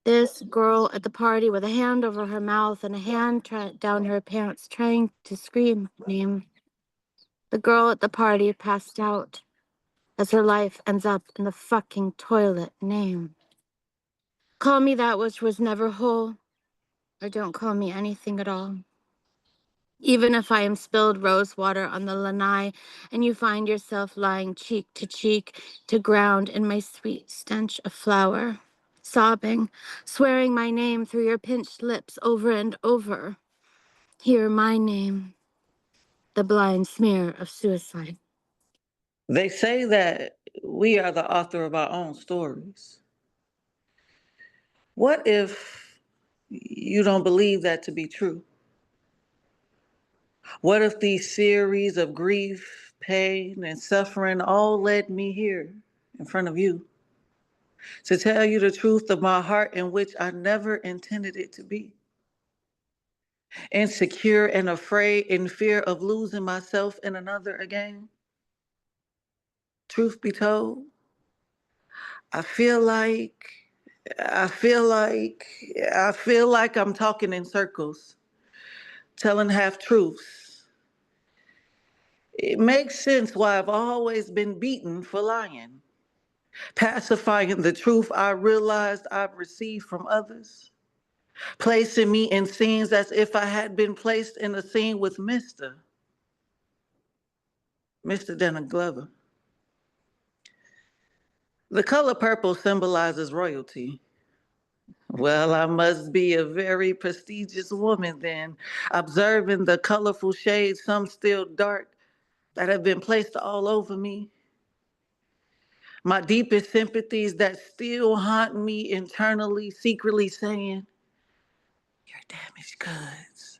This girl at the party with a hand over her mouth and a hand down her pants, trying to scream name. The girl at the party passed out as her life ends up in the fucking toilet name. Call me that which was never whole, or don't call me anything at all. Even if I am spilled rose water on the lanai and you find yourself lying cheek to ground in my sweet stench of flower, sobbing, swearing my name through your pinched lips over and over. Hear my name, the blind smear of suicide. They say that we are the author of our own stories. What if you don't believe that to be true? What if these series of grief, pain, and suffering all led me here in front of you to tell you the truth of my heart in which I never intended it to be? Insecure and afraid in fear of losing myself in another again? Truth be told, I feel like I feel like I feel like I'm talking in circles, telling half truths. It makes sense why I've always been beaten for lying, pacifying the truth I realized I've received from others, placing me in scenes as if I had been placed in a scene with Mr. Dennis Glover. The color purple symbolizes royalty. Well, I must be a very prestigious woman then, observing the colorful shades, some still dark, that have been placed all over me. My deepest sympathies that still haunt me internally, secretly saying, "You're damaged goods.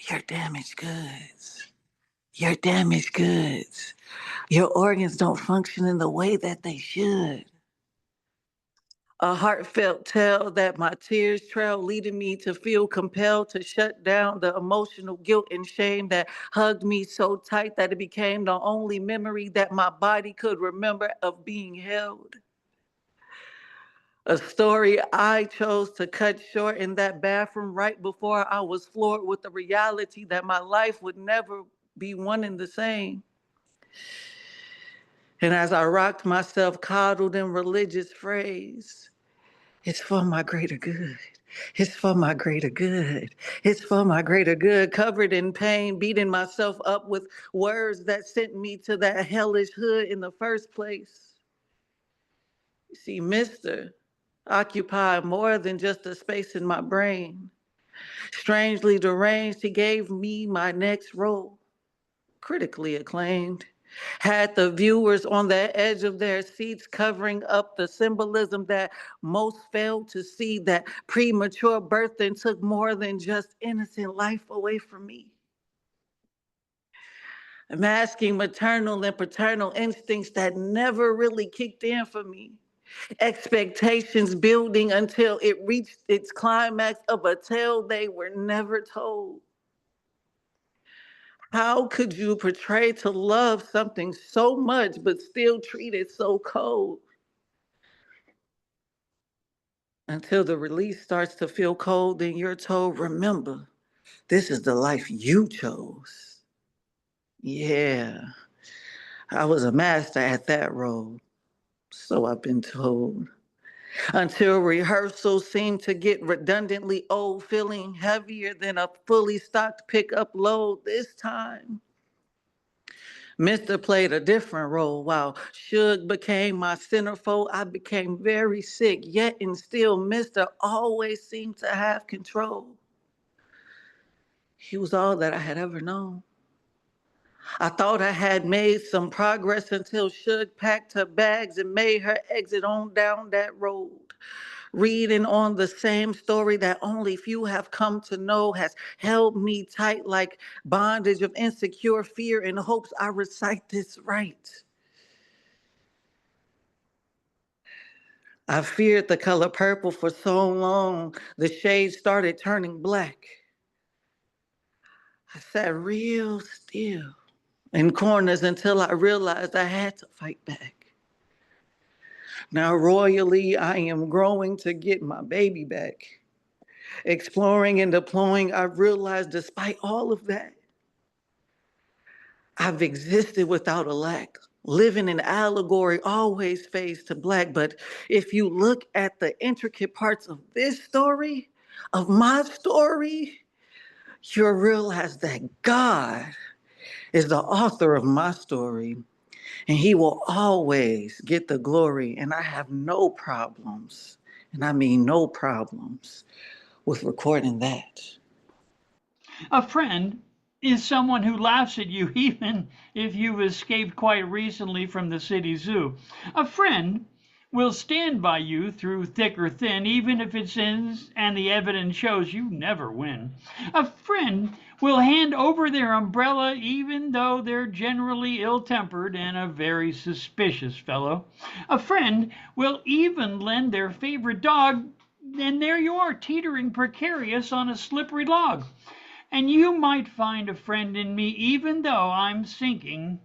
You're damaged goods. You're damaged goods. Your organs don't function in the way that they should." A heartfelt tale that my tears trail, leading me to feel compelled to shut down the emotional guilt and shame that hugged me so tight that it became the only memory that my body could remember of being held. A story I chose to cut short in that bathroom right before I was floored with the reality that my life would never be one and the same. And as I rocked myself, coddled in religious phrase, "It's for my greater good. It's for my greater good. It's for my greater good." Covered in pain, beating myself up with words that sent me to that hellish hood in the first place. You see, Mister occupied more than just a space in my brain. Strangely deranged, he gave me my next role, critically acclaimed. Had the viewers on the edge of their seats, covering up the symbolism that most failed to see, that premature birthing took more than just innocent life away from me. Masking maternal and paternal instincts that never really kicked in for me. Expectations building until it reached its climax of a tale they were never told. How could you portray to love something so much but still treat it so cold? Until the release starts to feel cold, then you're told, "Remember, this is the life you chose." Yeah, I was a master at that role, so I've been told. Until rehearsals seem to get redundantly old, feeling heavier than a fully stocked pickup load this time. Mister played a different role. While Suge became my centerfold, I became very sick, yet and still Mister always seemed to have control. He was all that I had ever known. I thought I had made some progress until Suge packed her bags and made her exit on down that road. Reading on the same story that only few have come to know has held me tight like bondage of insecure fear in hopes I recite this right. I feared the color purple for so long, the shades started turning black. I sat real still in corners until I realized I had to fight back. Now, royally, I am growing to get my baby back. Exploring and deploying, I've realized despite all of that, I've existed without a lack, living in allegory, always phased to black. But if you look at the intricate parts of this story, of my story, you'll realize that God is the author of my story, and he will always get the glory. And I have no problems, and I mean no problems, with recording that. A friend is someone who laughs at you even if you've escaped quite recently from the city zoo. A friend will stand by you through thick or thin, even if it ends and the evidence shows you never win. A friend will hand over their umbrella even though they're generally ill-tempered and a very suspicious fellow. A friend will even lend their favorite dog, and there you are, teetering precarious on a slippery log. And you might find a friend in me even though I'm sinking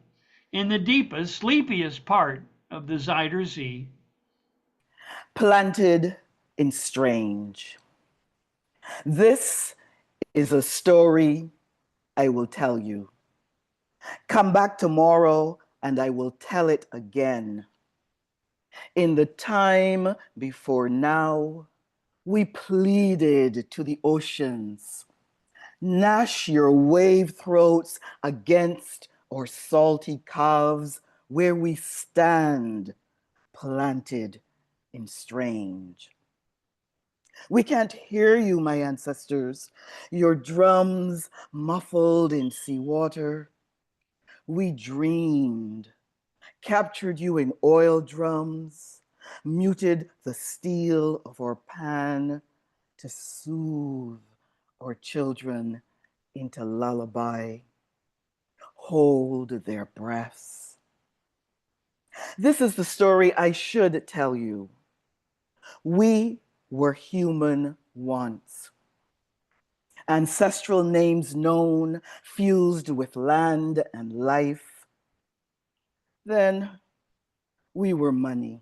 in the deepest, sleepiest part of the Zuyder Zee. Planted in strange. This is a story I will tell you. Come back tomorrow and I will tell it again. In the time before now, we pleaded to the oceans. Gnash your wave throats against our salty calves where we stand, planted in strange. We can't hear you, my ancestors, your drums muffled in seawater. We dreamed, captured you in oil drums, muted the steel of our pan to soothe our children into lullaby, hold their breaths. This is the story I should tell you. We were human once. Ancestral names known, fused with land and life. Then we were money,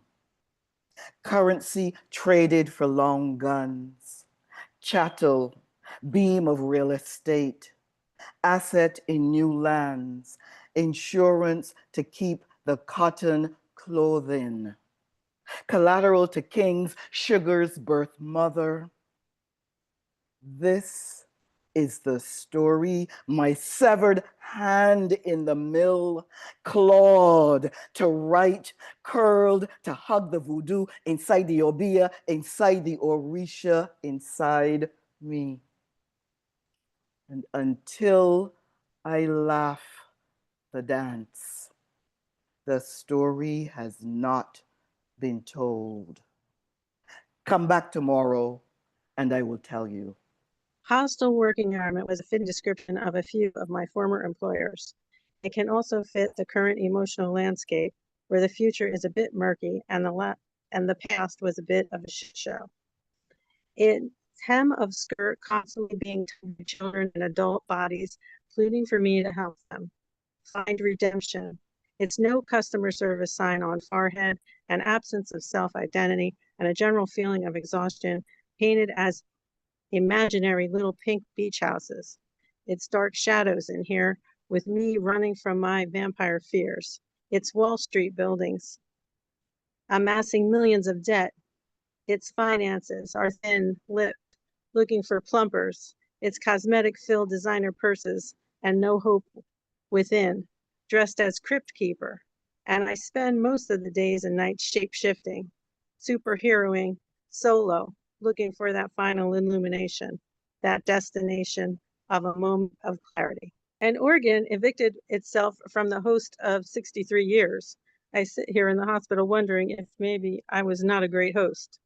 currency traded for long guns, chattel, beam of real estate, asset in new lands, insurance to keep the cotton clothing, collateral to kings, sugar's birth mother. This is the story, my severed hand in the mill, clawed to write, curled to hug the voodoo inside the obia, inside the orisha, inside me. And until I laugh the dance, the story has not been told. Come back tomorrow and I will tell you. Hostile work environment was a fitting description of a few of my former employers. It can also fit the current emotional landscape where the future is a bit murky and the past was a bit of a shit show. It's hem of skirt constantly being told to children in adult bodies, pleading for me to help them find redemption. It's no customer service sign on forehead, an absence of self-identity, and a general feeling of exhaustion painted as imaginary little pink beach houses. It's dark shadows in here with me running from my vampire fears. It's Wall Street buildings amassing millions of debt. It's finances are thin-lipped, looking for plumpers. It's cosmetic-filled designer purses and no hope within, dressed as crypt keeper. And I spend most of the days and nights shape-shifting, superheroing, solo, looking for that final illumination, that destination of a moment of clarity. And Oregon evicted itself from the host of 63 years. I sit here in the hospital wondering if maybe I was not a great host.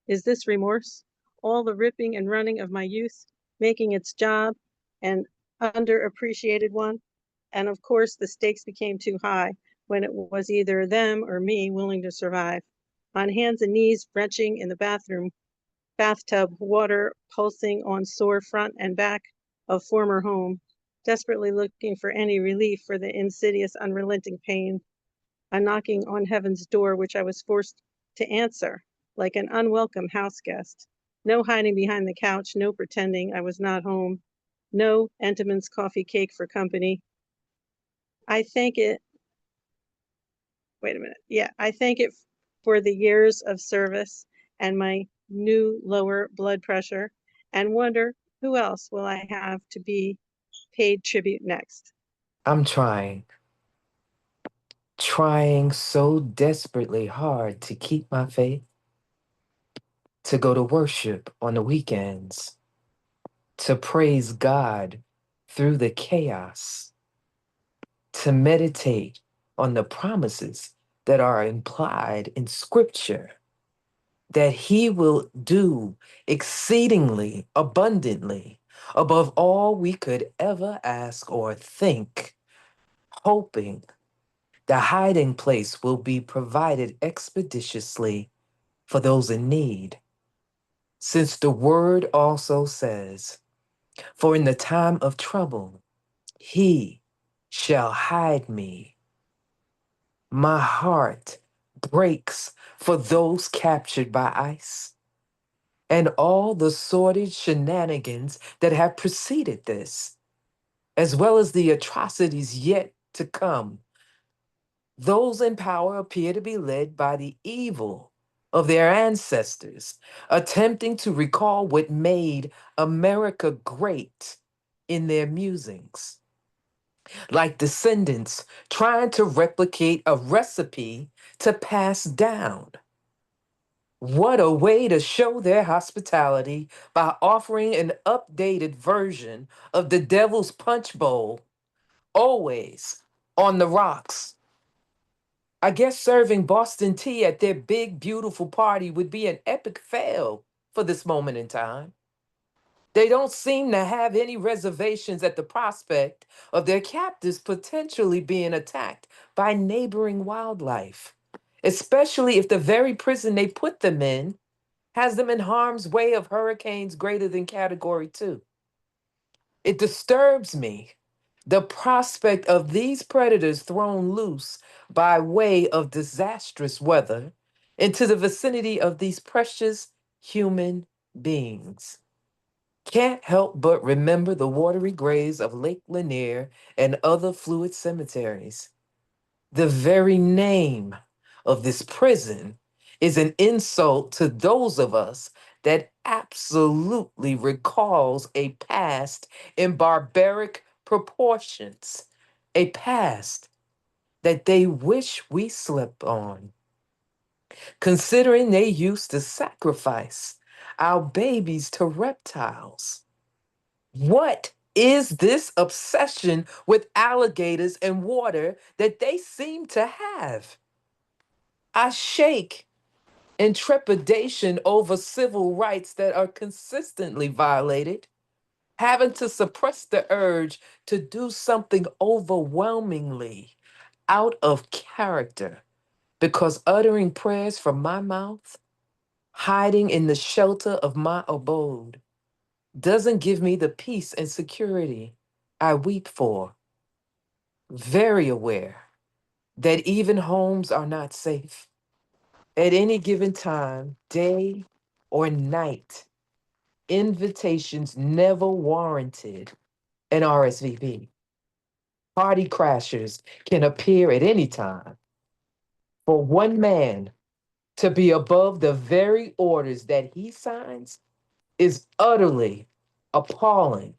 Is this remorse? All the ripping and running of my youth, making its job an underappreciated one? And of course, the stakes became too high when it was either them or me willing to survive. On hands and knees, wrenching in the bathtub, water pulsing on sore front and back of former home, desperately looking for any relief for the insidious, unrelenting pain, a knocking on heaven's door, which I was forced to answer like an unwelcome house guest. No hiding behind the couch, no pretending I was not home, no Entenmann's coffee cake for company. I thank it for the years of service and my new lower blood pressure, and wonder who else will I have to be paid tribute next. I'm trying so desperately hard to keep my faith, to go to worship on the weekends, to praise God through the chaos, to meditate on the promises that are implied in Scripture, that He will do exceedingly abundantly above all we could ever ask or think, hoping the hiding place will be provided expeditiously for those in need. Since the word also says, "For in the time of trouble, He shall hide me." My heart breaks for those captured by ICE and all the sordid shenanigans that have preceded this, as well as the atrocities yet to come. Those in power appear to be led by the evil of their ancestors, attempting to recall what made America great in their musings. Like descendants trying to replicate a recipe to pass down. What a way to show their hospitality by offering an updated version of the Devil's Punch Bowl, always on the rocks. I guess serving Boston tea at their big, beautiful party would be an epic fail for this moment in time. They don't seem to have any reservations at the prospect of their captives potentially being attacked by neighboring wildlife, especially if the very prison they put them in has them in harm's way of hurricanes greater than Category 2. It disturbs me, the prospect of these predators thrown loose by way of disastrous weather into the vicinity of these precious human beings. Can't help but remember the watery graves of Lake Lanier and other fluid cemeteries. The very name of this prison is an insult to those of us that absolutely recalls a past in barbaric proportions, a past that they wish we slept on, considering they used to sacrifice our babies to reptiles. What is this obsession with alligators and water that they seem to have? I shake in trepidation over civil rights that are consistently violated, having to suppress the urge to do something overwhelmingly out of character because uttering prayers from my mouth, hiding in the shelter of my abode, doesn't give me the peace and security I weep for. Very aware that even homes are not safe. At any given time, day or night, invitations never warranted an RSVP. Party crashers can appear at any time. For one man to be above the very orders that he signs is utterly appalling.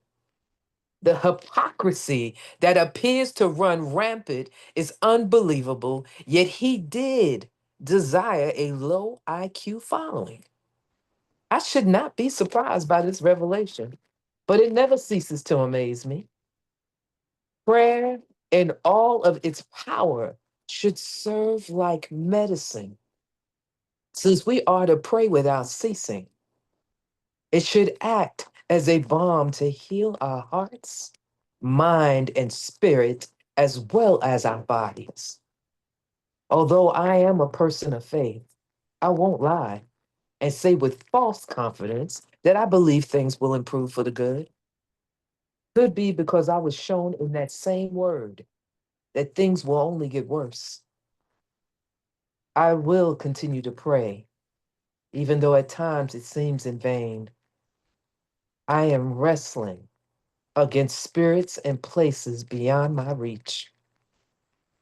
The hypocrisy that appears to run rampant is unbelievable, yet he did desire a low IQ following. I should not be surprised by this revelation, but it never ceases to amaze me. Prayer in all of its power should serve like medicine, since we are to pray without ceasing. It should act as a balm to heal our hearts, mind, and spirit, as well as our bodies. Although I am a person of faith, I won't lie and say with false confidence that I believe things will improve for the good. Could be because I was shown in that same word that things will only get worse. I will continue to pray, even though at times it seems in vain. I am wrestling against spirits and places beyond my reach,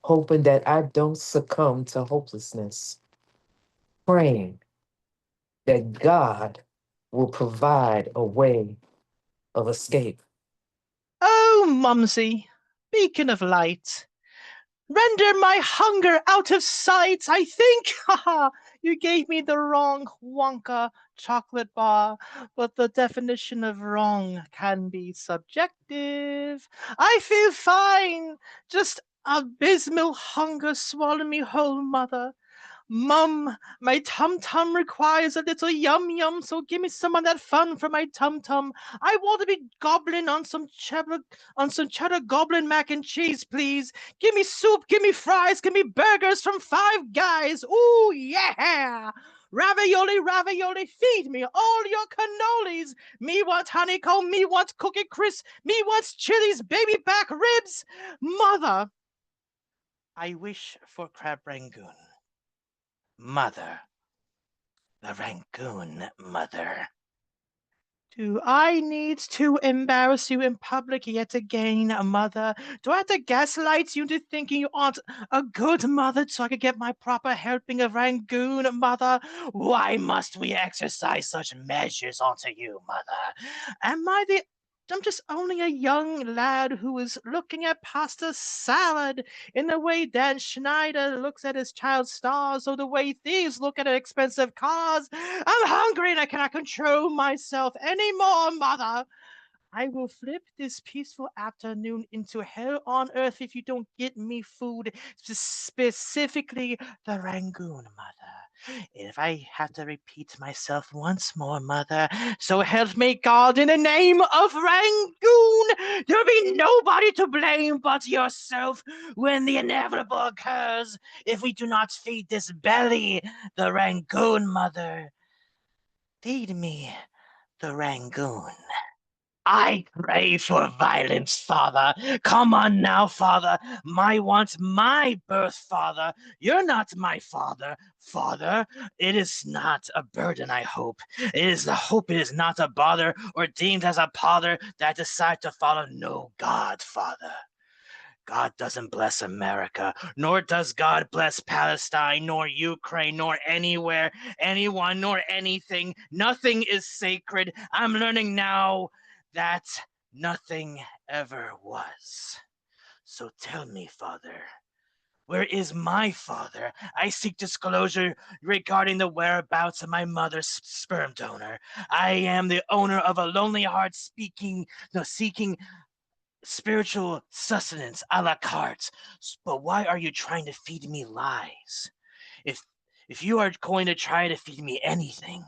hoping that I don't succumb to hopelessness, praying that God will provide a way of escape. Oh, Mumsy, beacon of light, render my hunger out of sight. I think, haha, you gave me the wrong Wonka chocolate bar, but the definition of wrong can be subjective. I feel fine, just abysmal hunger swallow me whole, mother. Mum, my tum-tum requires a little yum-yum, so give me some of that fun for my tum-tum. I want to be gobbling on some cheddar goblin mac and cheese, please. Give me soup, give me fries, give me burgers from Five Guys. Ooh, yeah! Ravioli, ravioli, feed me all your cannolis. Me want honeycomb, me want cookie crisp, me wants chilies, baby back ribs. Mother, I wish for crab rangoon. Mother, the Rangoon mother. Do I need to embarrass you in public yet again, mother? Do I have to gaslight you into thinking you aren't a good mother so I can get my proper helping of Rangoon, mother? Why must we exercise such measures onto you, mother? Am I the I'm just only a young lad who is looking at pasta salad in the way Dan Schneider looks at his child stars, or the way thieves look at expensive cars. I'm hungry and I cannot control myself anymore, Mother. I will flip this peaceful afternoon into hell on earth if you don't get me food, specifically the Rangoon, Mother. If I have to repeat myself once more, Mother, so help me God in the name of Rangoon, there'll be nobody to blame but yourself when the inevitable occurs if we do not feed this belly, the Rangoon, Mother. Feed me the Rangoon. I pray for violence, Father. Come on now, Father. My want, my birth, Father. You're not my father, Father. It is not a burden, I hope. It is the hope, it is not a bother, or deemed as a pother that decide to follow no God, Father. God doesn't bless America, nor does God bless Palestine, nor Ukraine, nor anywhere, anyone, nor anything. Nothing is sacred. I'm learning now that nothing ever was. So tell me, Father, where is my father? I seek disclosure regarding the whereabouts of my mother's sperm donor. I am the owner of a lonely heart seeking spiritual sustenance a la carte. But why are you trying to feed me lies? If you are going to try to feed me anything,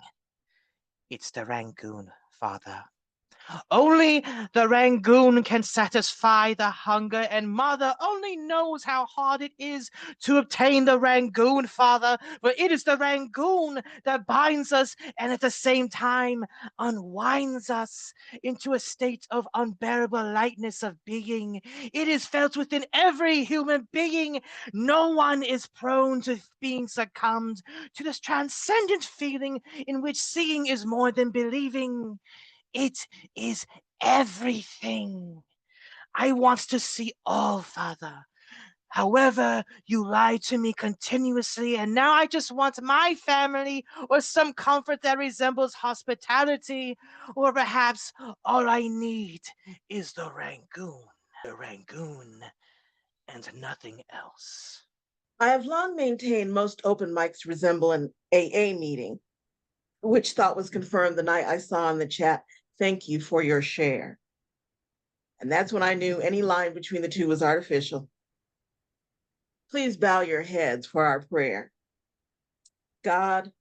it's the Rangoon, Father. Only the Rangoon can satisfy the hunger, and Mother only knows how hard it is to obtain the Rangoon, Father. But it is the Rangoon that binds us and at the same time unwinds us into a state of unbearable lightness of being. It is felt within every human being. No one is prone to being succumbed to this transcendent feeling in which seeing is more than believing. It is everything. I want to see all, Father. However, you lie to me continuously, and now I just want my family or some comfort that resembles hospitality, or perhaps all I need is the Rangoon, and nothing else. I have long maintained most open mics resemble an AA meeting, which thought was confirmed the night I saw in the chat, "Thank you for your share." And that's when I knew any line between the two was artificial. Please bow your heads for our prayer. God,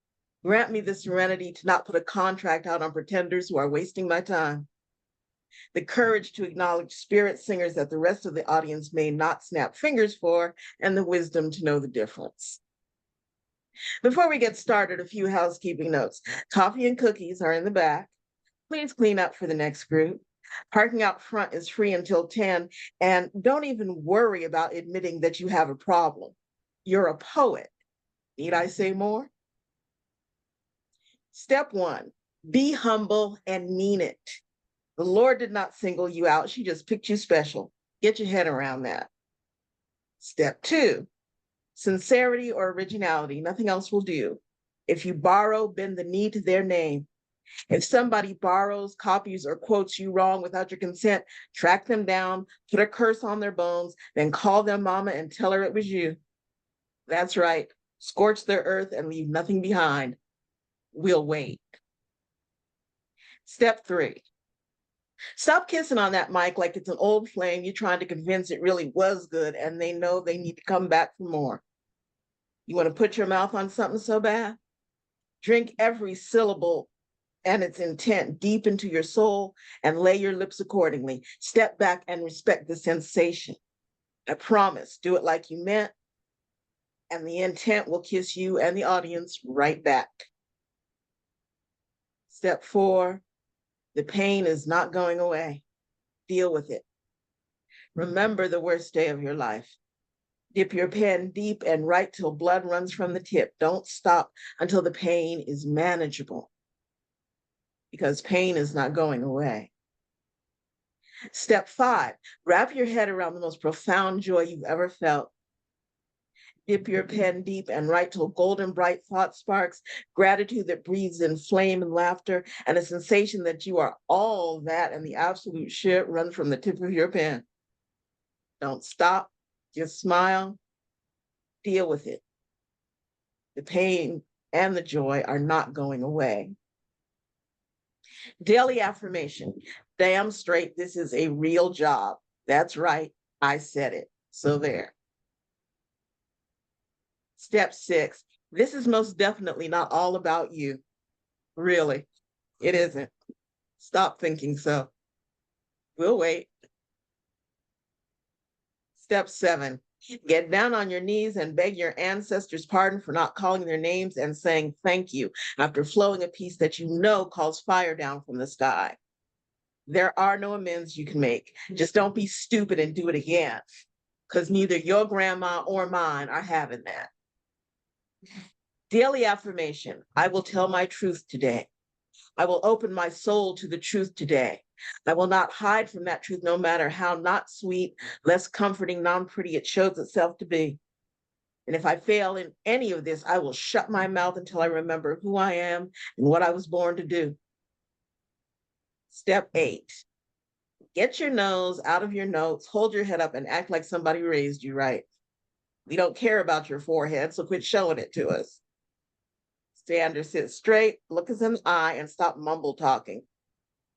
grant me the serenity to not put a contract out on pretenders who are wasting my time, the courage to acknowledge spirit singers that the rest of the audience may not snap fingers for, and the wisdom to know the difference. Before we get started, a few housekeeping notes. Coffee and cookies are in the back. Please clean up for the next group. Parking out front is free until 10, and don't even worry about admitting that you have a problem. You're a poet. Need I say more? Step 1, be humble and mean it. The Lord did not single you out. She just picked you special. Get your head around that. Step 2, sincerity or originality. Nothing else will do. If you borrow, bend the knee to their name. If somebody borrows, copies, or quotes you wrong without your consent, track them down, put a curse on their bones, then call their mama and tell her it was you. That's right. Scorch their earth and leave nothing behind. We'll wait. Step 3, stop kissing on that mic like it's an old flame you're trying to convince it really was good and they know they need to come back for more. You want to put your mouth on something so bad? Drink every syllable and its intent deep into your soul and lay your lips accordingly. Step back and respect the sensation. I promise, do it like you meant, and the intent will kiss you and the audience right back. Step 4, the pain is not going away. Deal with it. Remember the worst day of your life. Dip your pen deep and write till blood runs from the tip. Don't stop until the pain is manageable, because pain is not going away. Step 5, wrap your head around the most profound joy you've ever felt. Dip your pen deep and write till golden bright thought sparks, gratitude that breathes in flame and laughter, and a sensation that you are all that and the absolute shit runs from the tip of your pen. Don't stop, just smile, deal with it. The pain and the joy are not going away. Daily affirmation. Damn straight, this is a real job. That's right, I said it. So there. Step 6. This is most definitely not all about you. Really, it isn't. Stop thinking so. We'll wait. Step 7. Get down on your knees and beg your ancestors' pardon for not calling their names and saying thank you after flowing a piece that you know calls fire down from the sky. There are no amends you can make. Just don't be stupid and do it again, because neither your grandma or mine are having that. Daily affirmation. I will tell my truth today. I will open my soul to the truth today. I will not hide from that truth, no matter how not sweet, less comforting, non-pretty it shows itself to be. And if I fail in any of this, I will shut my mouth until I remember who I am and what I was born to do. Step 8. Get your nose out of your notes, hold your head up, and act like somebody raised you right. We don't care about your forehead, so quit showing it to us. Stand or sit straight, look us in the eye, and stop mumble talking.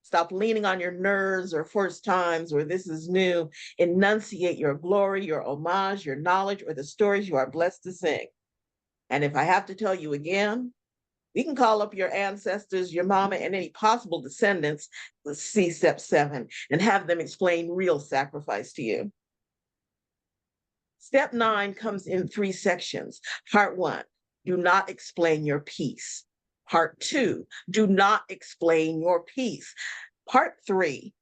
Stop leaning on your nerves or first times or this is new. Enunciate your glory, your homage, your knowledge, or the stories you are blessed to sing. And if I have to tell you again, we can call up your ancestors, your mama, and any possible descendants, let's see step 7, and have them explain real sacrifice to you. Step 9 comes in 3 sections. Part 1, do not explain your piece. Part 2, do not explain your piece. Part 3,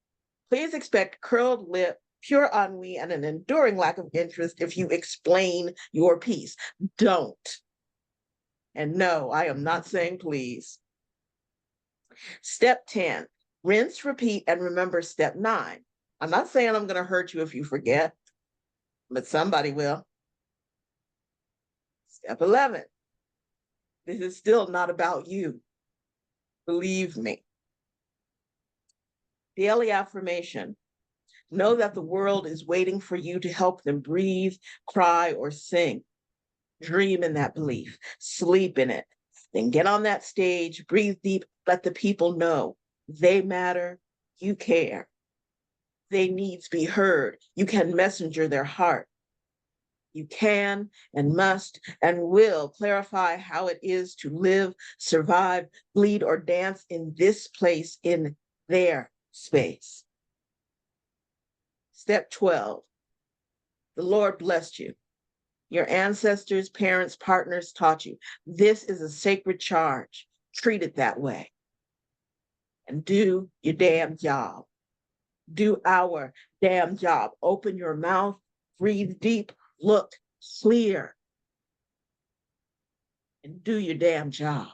please expect curled lip, pure ennui, and an enduring lack of interest if you explain your piece. Don't. And no, I am not saying please. Step 10, rinse, repeat, and remember step 9. I'm not saying I'm going to hurt you if you forget, but somebody will. Step 11, this is still not about you. Believe me. Daily affirmation. Know that the world is waiting for you to help them breathe, cry, or sing. Dream in that belief. Sleep in it. Then get on that stage, breathe deep, let the people know they matter, you care. They needs be heard. You can messenger their heart. You can and must and will clarify how it is to live, survive, bleed, or dance in this place, in their space. Step 12, the Lord blessed you. Your ancestors, parents, partners taught you. This is a sacred charge. Treat it that way. And do your damn job. Do our damn job. Open your mouth, breathe deep, look clear, and do your damn job.